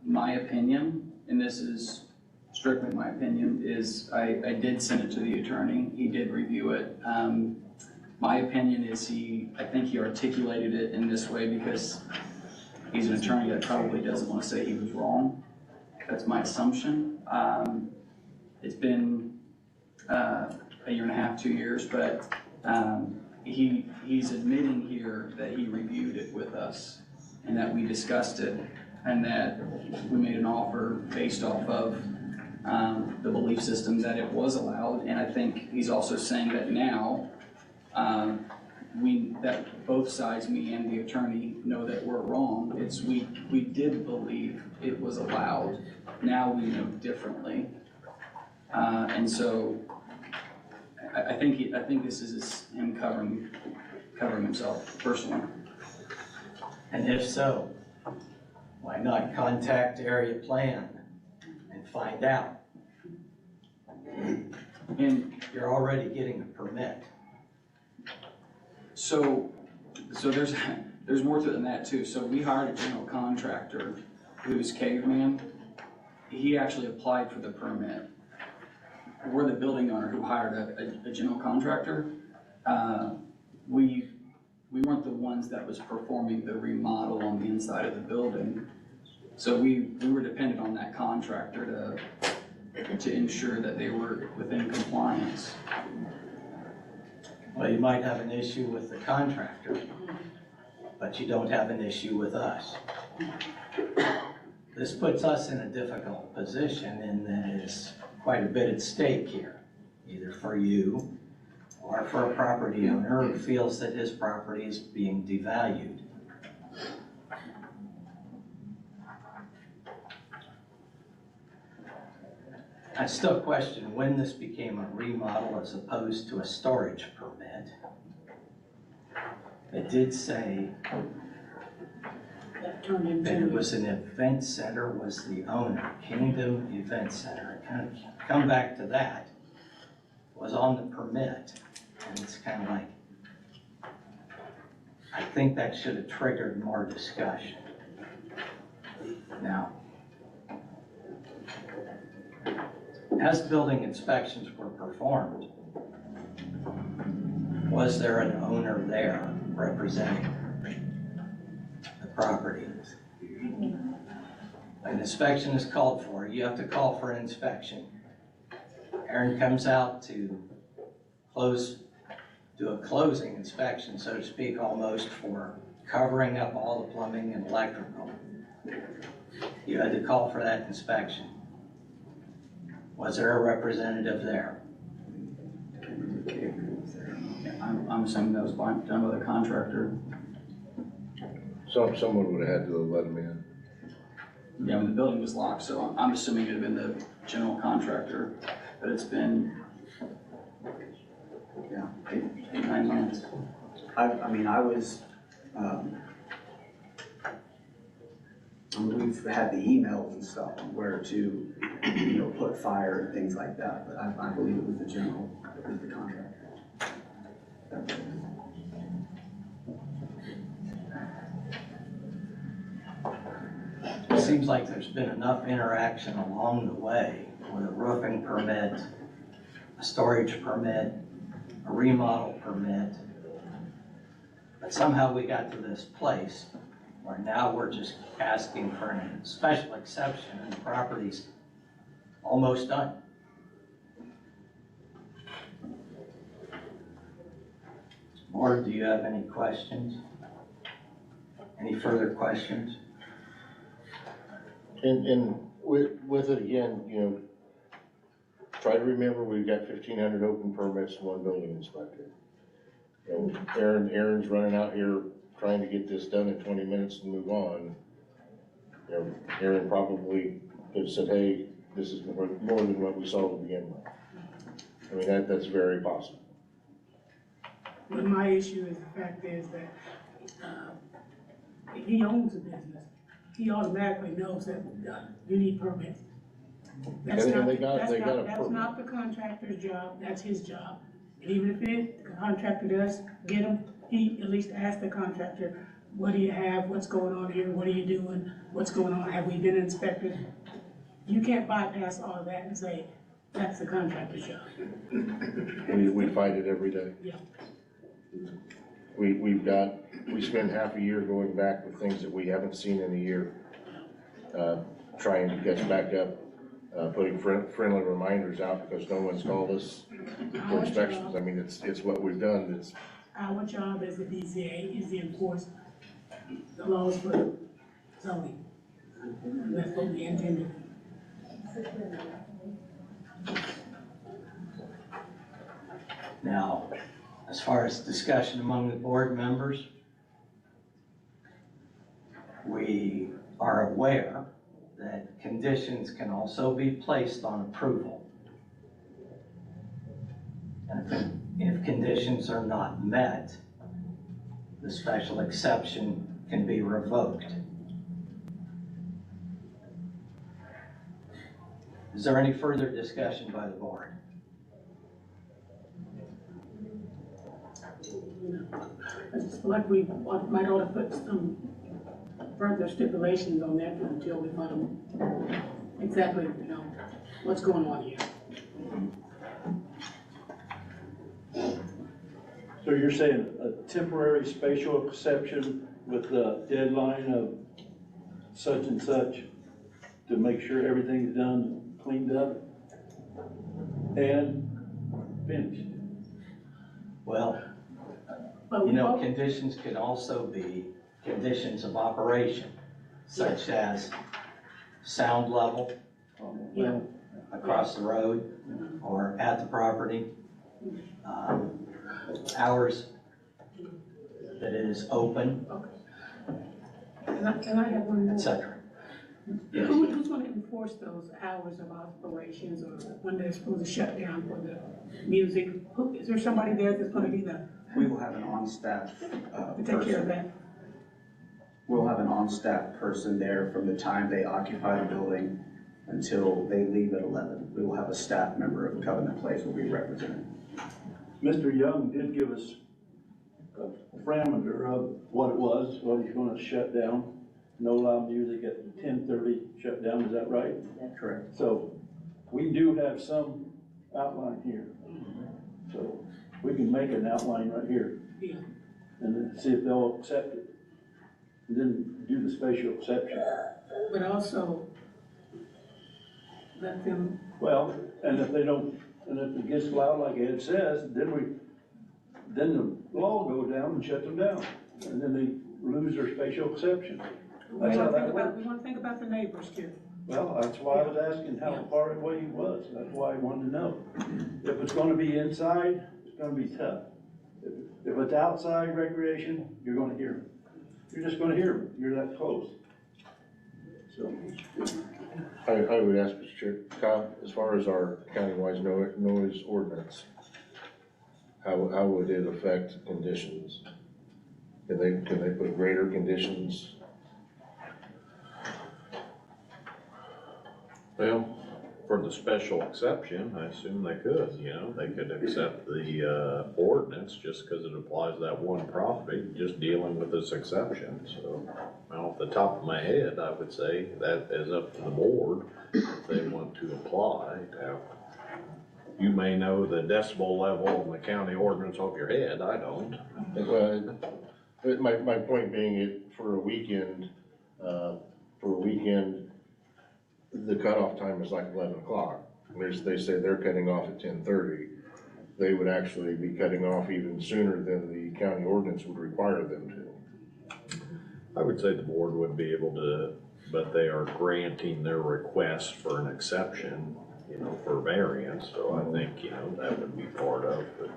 My opinion, and this is strictly my opinion, is I did send it to the attorney. He did review it. My opinion is I think he articulated it in this way because he's an attorney that probably doesn't want to say he was wrong. That's my assumption. It's been a year and a half, 2 years, but he's admitting here that he reviewed it with us and that we discussed it and that we made an offer based off of the belief system that it was allowed. And I think he's also saying that now that both sides, me and the attorney, know that we're wrong. We did believe it was allowed. Now we know differently. And so I think this is him covering himself personally.
And if so, why not contact area plan and find out?
And
you're already getting a permit.
So there's more to it than that too. So we hired a general contractor who's Caveman. He actually applied for the permit. We're the building owner who hired a general contractor. We weren't the ones that was performing the remodel on the inside of the building. So we were dependent on that contractor to ensure that they were within compliance.
Well, you might have an issue with the contractor, but you don't have an issue with us. This puts us in a difficult position in that it's quite a bit at stake here. either for you or for a property owner who feels that his property is being devalued. I still question when this became a remodel as opposed to a storage permit. It did say
That turned into.
that it was an event center, was the owner, Kingdom Event Center. I kind of come back to that, was on the permit, and it's kind of like, I think that should have triggered more discussion. Now, as building inspections were performed, was there an owner there representing the property? An inspection is called for. You have to call for an inspection. Aaron comes out to do a closing inspection, so to speak, almost, for covering up all the plumbing and electrical. You had to call for that inspection. Was there a representative there?
I'm assuming that was done by the contractor.
Someone would have had to let them in.
Yeah, I mean, the building was locked, so I'm assuming it would have been the general contractor, but it's been, yeah, 8-9 months.
We've had the emails and stuff on where to, put fire and things like that, but I believe it was the contractor.
It seems like there's been enough interaction along the way with a roofing permit, a storage permit, a remodel permit. But somehow we got to this place where now we're just asking for a special exception and the property's almost done. Board, do you have any questions? Any further questions?
And with it again, try to remember we've got 1,500 open permits and 1 building inspector. Aaron's running out here trying to get this done in 20 minutes and move on. Aaron probably could have said, hey, this is more than what we saw to begin with. I mean, that's very possible.
But my issue is the fact is that, he owns a business. He automatically knows that you need permits. That's
And
not,
they got a
that's
permit.
not the contractor's job, that's his job. And even if the contractor does get him, he at least asks the contractor, what do you have, what's going on here, what are you doing, what's going on, have we been inspected? You can't bypass all of that and say, that's the contractor's job.
We fight it every day.
Yeah.
We spend half a year going back with things that we haven't seen in a year, trying to catch back up, putting friendly reminders out because no one's called us for inspections. I mean, it's what we've done.
Our job as the BZA is to enforce the laws for zoning. And that's what we intended.
Now, as far as discussion among the board members, we are aware that conditions can also be placed on approval. And if conditions are not met, the special exception can be revoked. Is there any further discussion by the board?
I just feel like we might ought to put some further stipulations on that until we find exactly, what's going on here.
So you're saying a temporary spatial exception with the deadline of such and such to make sure everything's done, cleaned up, and finished?
Well, conditions can also be conditions of operation, such as sound level,
Yeah.
across the road or at the property. Hours that it is open,
And I have one more.
etc. Yes.
Who's gonna enforce those hours of operations or when they're supposed to shut down for the music? Is there somebody there that's gonna be the,
We will have an on-staff
to take care of
person.
that?
We'll have an on-staff person there from the time they occupy the building until they leave at 11. We will have a staff member of Covenant Place will be represented.
Mr. Young did give us a parameter of what it was, what he's gonna shut down. No loud music at 10:30, shut down, is that right?
Correct.
So, we do have some outline here. So, we can make an outline right here.
Yeah.
And then see if they'll accept it. And then do the spatial exception.
But also let them,
Well, and if they don't, and if it gets loud like Ed says, then the law will go down and shut them down. And then they lose their spatial exception. That's how that works.
we wanna think about the neighbors too.
Well, that's why I was asking how far away he was. That's why I wanted to know. If it's gonna be inside, it's gonna be tough. If it's outside recreation, you're gonna hear them. You're just gonna hear them. You're that close. So,
I would ask, Mr. Chair, Kyle, as far as our countywide noise ordinance, how would it affect conditions? Can they put greater conditions?
Well, for the special exception, I assume they could, they could accept the ordinance just because it applies to that one property, just dealing with this exception. So, off the top of my head, I would say that is up to the board if they want to apply. Now, you may know the decibel level in the county ordinance off your head, I don't.
My point being, for a weekend, the cutoff time is like 11 o'clock. They say they're cutting off at 10:30. They would actually be cutting off even sooner than the county ordinance would require them to.
I would say the board would be able to, but they are granting their request for an exception, for variance, so I think, that would be part of it.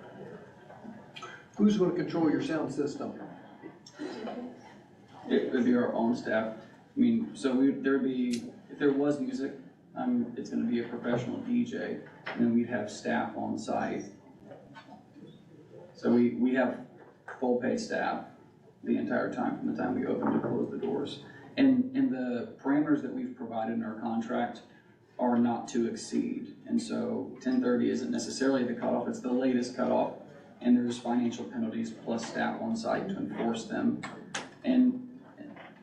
Who's gonna control your sound system?
It would be our own staff. I mean, so there'd be, if there was music, it's gonna be a professional DJ, and then we'd have staff on site. So we have full paid staff the entire time, from the time we open to close the doors. And the parameters that we've provided in our contract are not to exceed. And so 10:30 isn't necessarily the cutoff, it's the latest cutoff, and there's financial penalties plus staff on site to enforce them. And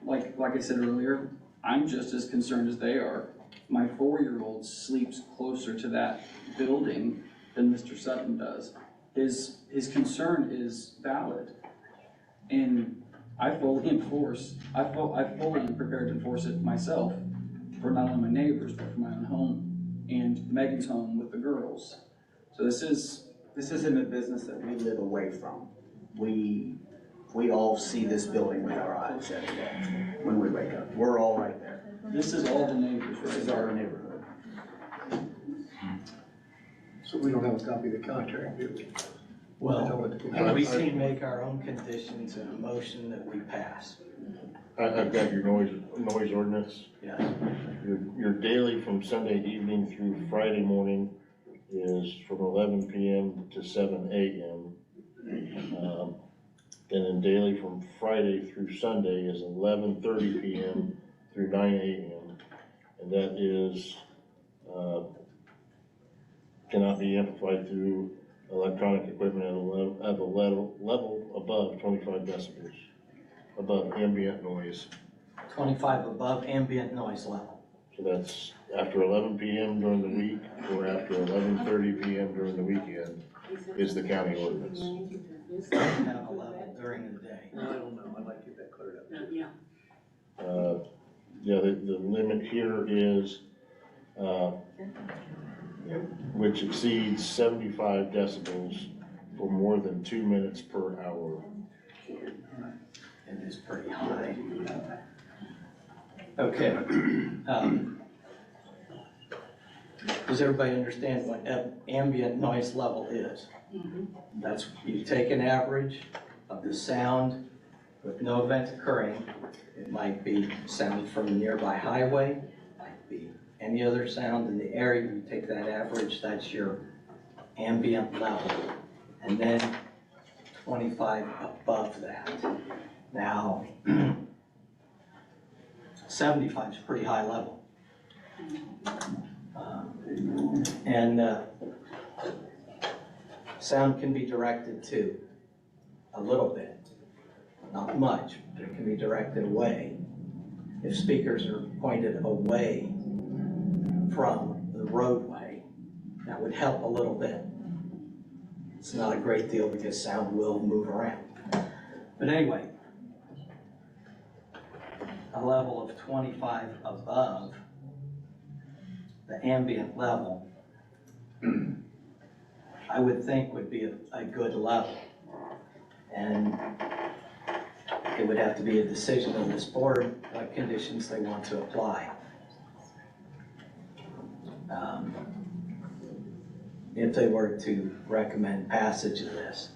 like I said earlier, I'm just as concerned as they are. My 4-year-old sleeps closer to that building than Mr. Sutton does. His concern is valid. And I fully am prepared to enforce it myself for not only my neighbors, but for my own home and Megan's home with the girls. So this isn't a business that we live away from. We all see this building with our eyes every day when we wake up. We're all right there. This is all the neighbors, this is our neighborhood.
So we don't have a copy of the contract, do we?
Well, we can make our own conditions in a motion that we pass.
I've got your noise ordinance.
Yes.
Your daily from Sunday evening through Friday morning is from 11 p.m. to 7 a.m. And then daily from Friday through Sunday is 11:30 p.m. through 9 a.m. And that is, cannot be amplified through electronic equipment at a level above 25 decibels, above ambient noise.
25 above ambient noise level.
So that's after 11 p.m. during the week or after 11:30 p.m. during the weekend is the county ordinance.
Have a level during the day.
I don't know, I'd like to get that cleared up.
Yeah.
The limit here is, which exceeds 75 decibels for more than 2 minutes per hour.
It is pretty high. Okay. Does everybody understand what ambient noise level is? That's, you take an average of the sound with no event occurring. It might be sound from a nearby highway, might be any other sound in the area. You take that average, that's your ambient level. And then 25 above that. Now, 75 is pretty high level. Sound can be directed to a little bit, not much, but it can be directed away. If speakers are pointed away from the roadway, that would help a little bit. It's not a great deal because sound will move around. But anyway, a level of 25 above the ambient level, I would think would be a good level. And it would have to be a decision of this board what conditions they want to apply. If they were to recommend passage of this.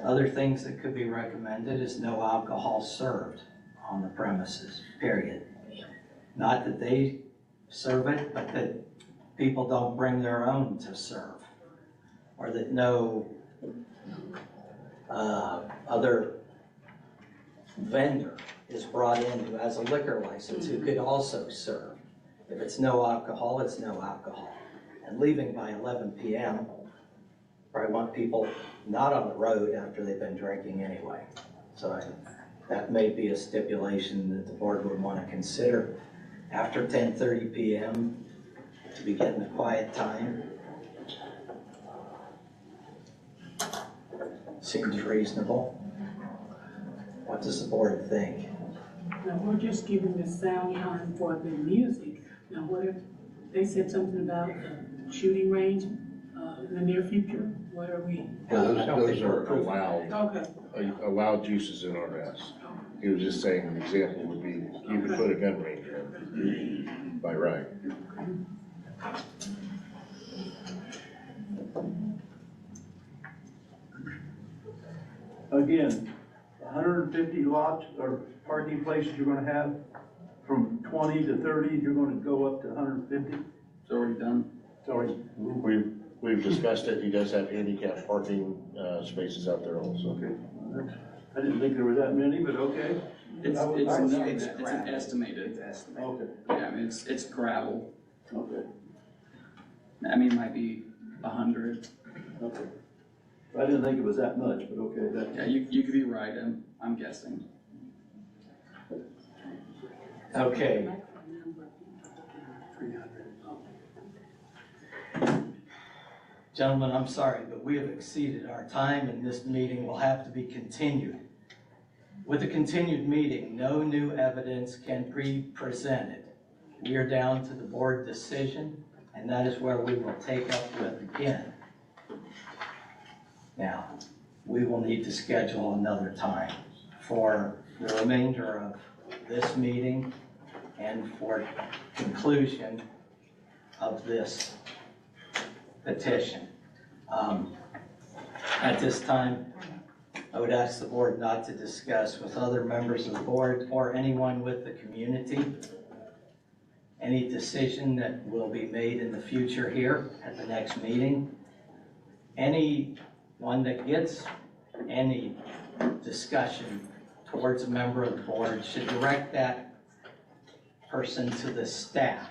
Other things that could be recommended is no alcohol served on the premises, period. Not that they serve it, but that people don't bring their own to serve. Or that no other vendor is brought in who has a liquor license who could also serve. If it's no alcohol, it's no alcohol. And leaving by 11 p.m., probably want people not on the road after they've been drinking anyway. So that may be a stipulation that the board would want to consider. After 10:30 p.m. to be getting a quiet time. Seems reasonable. What does the board think?
Now, we're just giving the sound time for the music. Now, what if they said something about a shooting range in the near future? What are we?
Those are allowed,
Okay.
allowed uses in RS. He was just saying an example would be, you could put a gun range in by right.
Again, 150 lots or parking places you're gonna have, from 20 to 30, you're gonna go up to 150?
It's already done.
Sorry.
We've discussed it, he does have handicap parking spaces out there also.
Okay. I didn't think there were that many, but okay.
It's an
Okay.
estimated.
Okay.
Yeah, I mean, it's gravel.
Okay.
I mean, it might be 100.
Okay. I didn't think it was that much, but okay,
Yeah, you could be right, I'm guessing.
Okay. Gentlemen, I'm sorry, but we have exceeded our time and this meeting will have to be continued. With a continued meeting, no new evidence can be presented. We are down to the board decision, and that is where we will take up with again. Now, we will need to schedule another time for the remainder of this meeting and for conclusion of this petition. At this time, I would ask the board not to discuss with other members of the board or anyone with the community any decision that will be made in the future here at the next meeting. Anyone that gets any discussion towards a member of the board should direct that person to the staff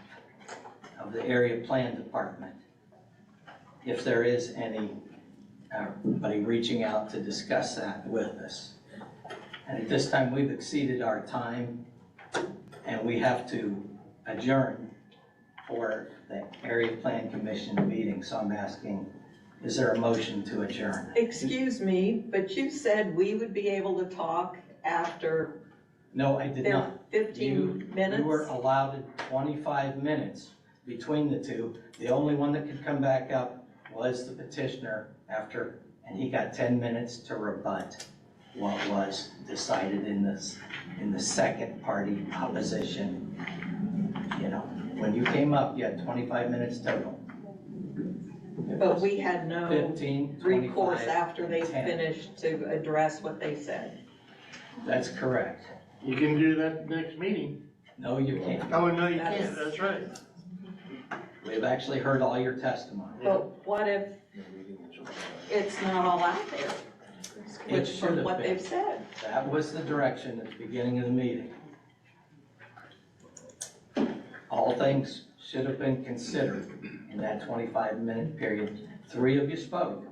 of the area plan department. If there is anybody reaching out to discuss that with us. And at this time, we've exceeded our time and we have to adjourn for the area plan commission meeting. So I'm asking, is there a motion to adjourn?
Excuse me, but you said we would be able to talk after
No, I did
their
not.
15 minutes?
You were allowed 25 minutes between the two. The only one that could come back up was the petitioner after, and he got 10 minutes to rebut what was decided in the second party opposition. You know, when you came up, you had 25 minutes total.
But we had no
15,
recourse
25,
after they
10.
finished to address what they said.
That's correct.
You can do that next meeting.
No, you can't.
Oh, no, you can't, that's right.
We've actually heard all your testimony.
But what if it's not all out there?
It
With
should
from
have
what
been.
they've said.
That was the direction at the beginning of the meeting. All things should have been considered in that 25-minute period. 3 of you spoke.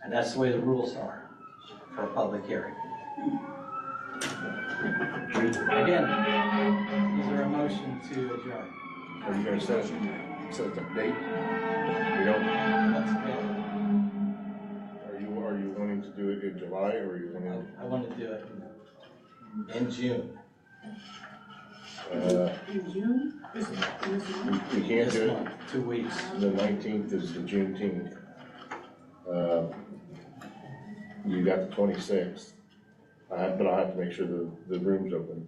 And that's the way the rules are for a public hearing. Again, is there a motion to adjourn?
Are you gonna set a date? We don't,
What's available?
are you wanting to do it in July, or are you wanting?
I want to do it in June.
In June? This month?
We can't
This
do it,
month, 2 weeks.
the 19th is the Juneteenth. You got the 26th, but I have to make sure the room's open.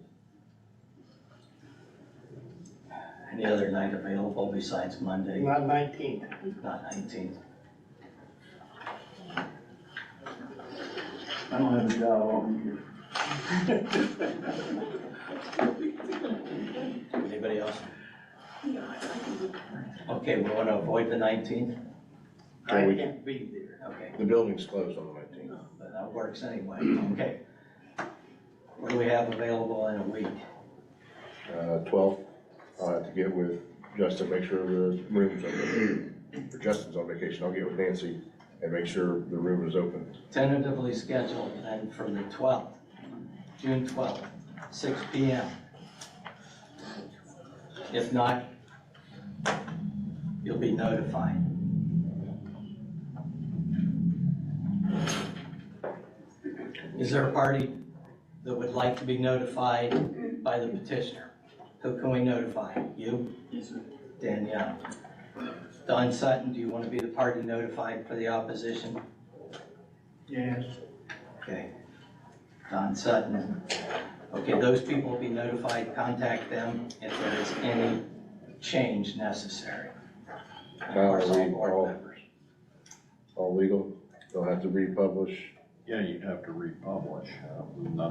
Any other night available besides Monday?
Not 19th.
Not 19th.
I don't have a job on here.
Anybody else? Okay, we want to avoid the 19th?
I can't be there.
Okay,
The building's closed on the 19th.
but that works anyway. Okay. What do we have available in a week?
12th, I'll have to get with Justin, make sure the room's open. For Justin's on vacation, I'll get with Nancy and make sure the room is open.
Tentatively scheduled then for the 12th, June 12th, 6 PM. If not, you'll be notified. Is there a party that would like to be notified by the petitioner? Who can we notify? You?
Yes, sir.
Danielle. Don Sutton, do you want to be the party notified for the opposition?
Yes.
Okay. Don Sutton. Okay, those people will be notified, contact them if there is any change necessary. And of course, all board members.
All legal, they'll have to republish.
Yeah, you'd have to republish.
That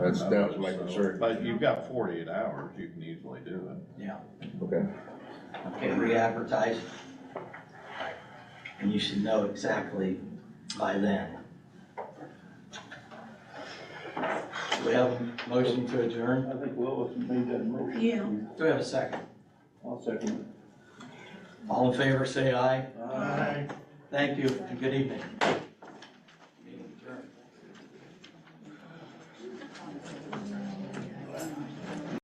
was my concern.
But you've got 48 hours, you can easily do it.
Yeah.
Okay.
Okay, re-advertise. And you should know exactly by then. Do we have a motion to adjourn?
I think Lois made that motion.
Yeah.
Do we have a second?
I'll second it.
All in favor, say aye.
Aye.
Thank you and good evening.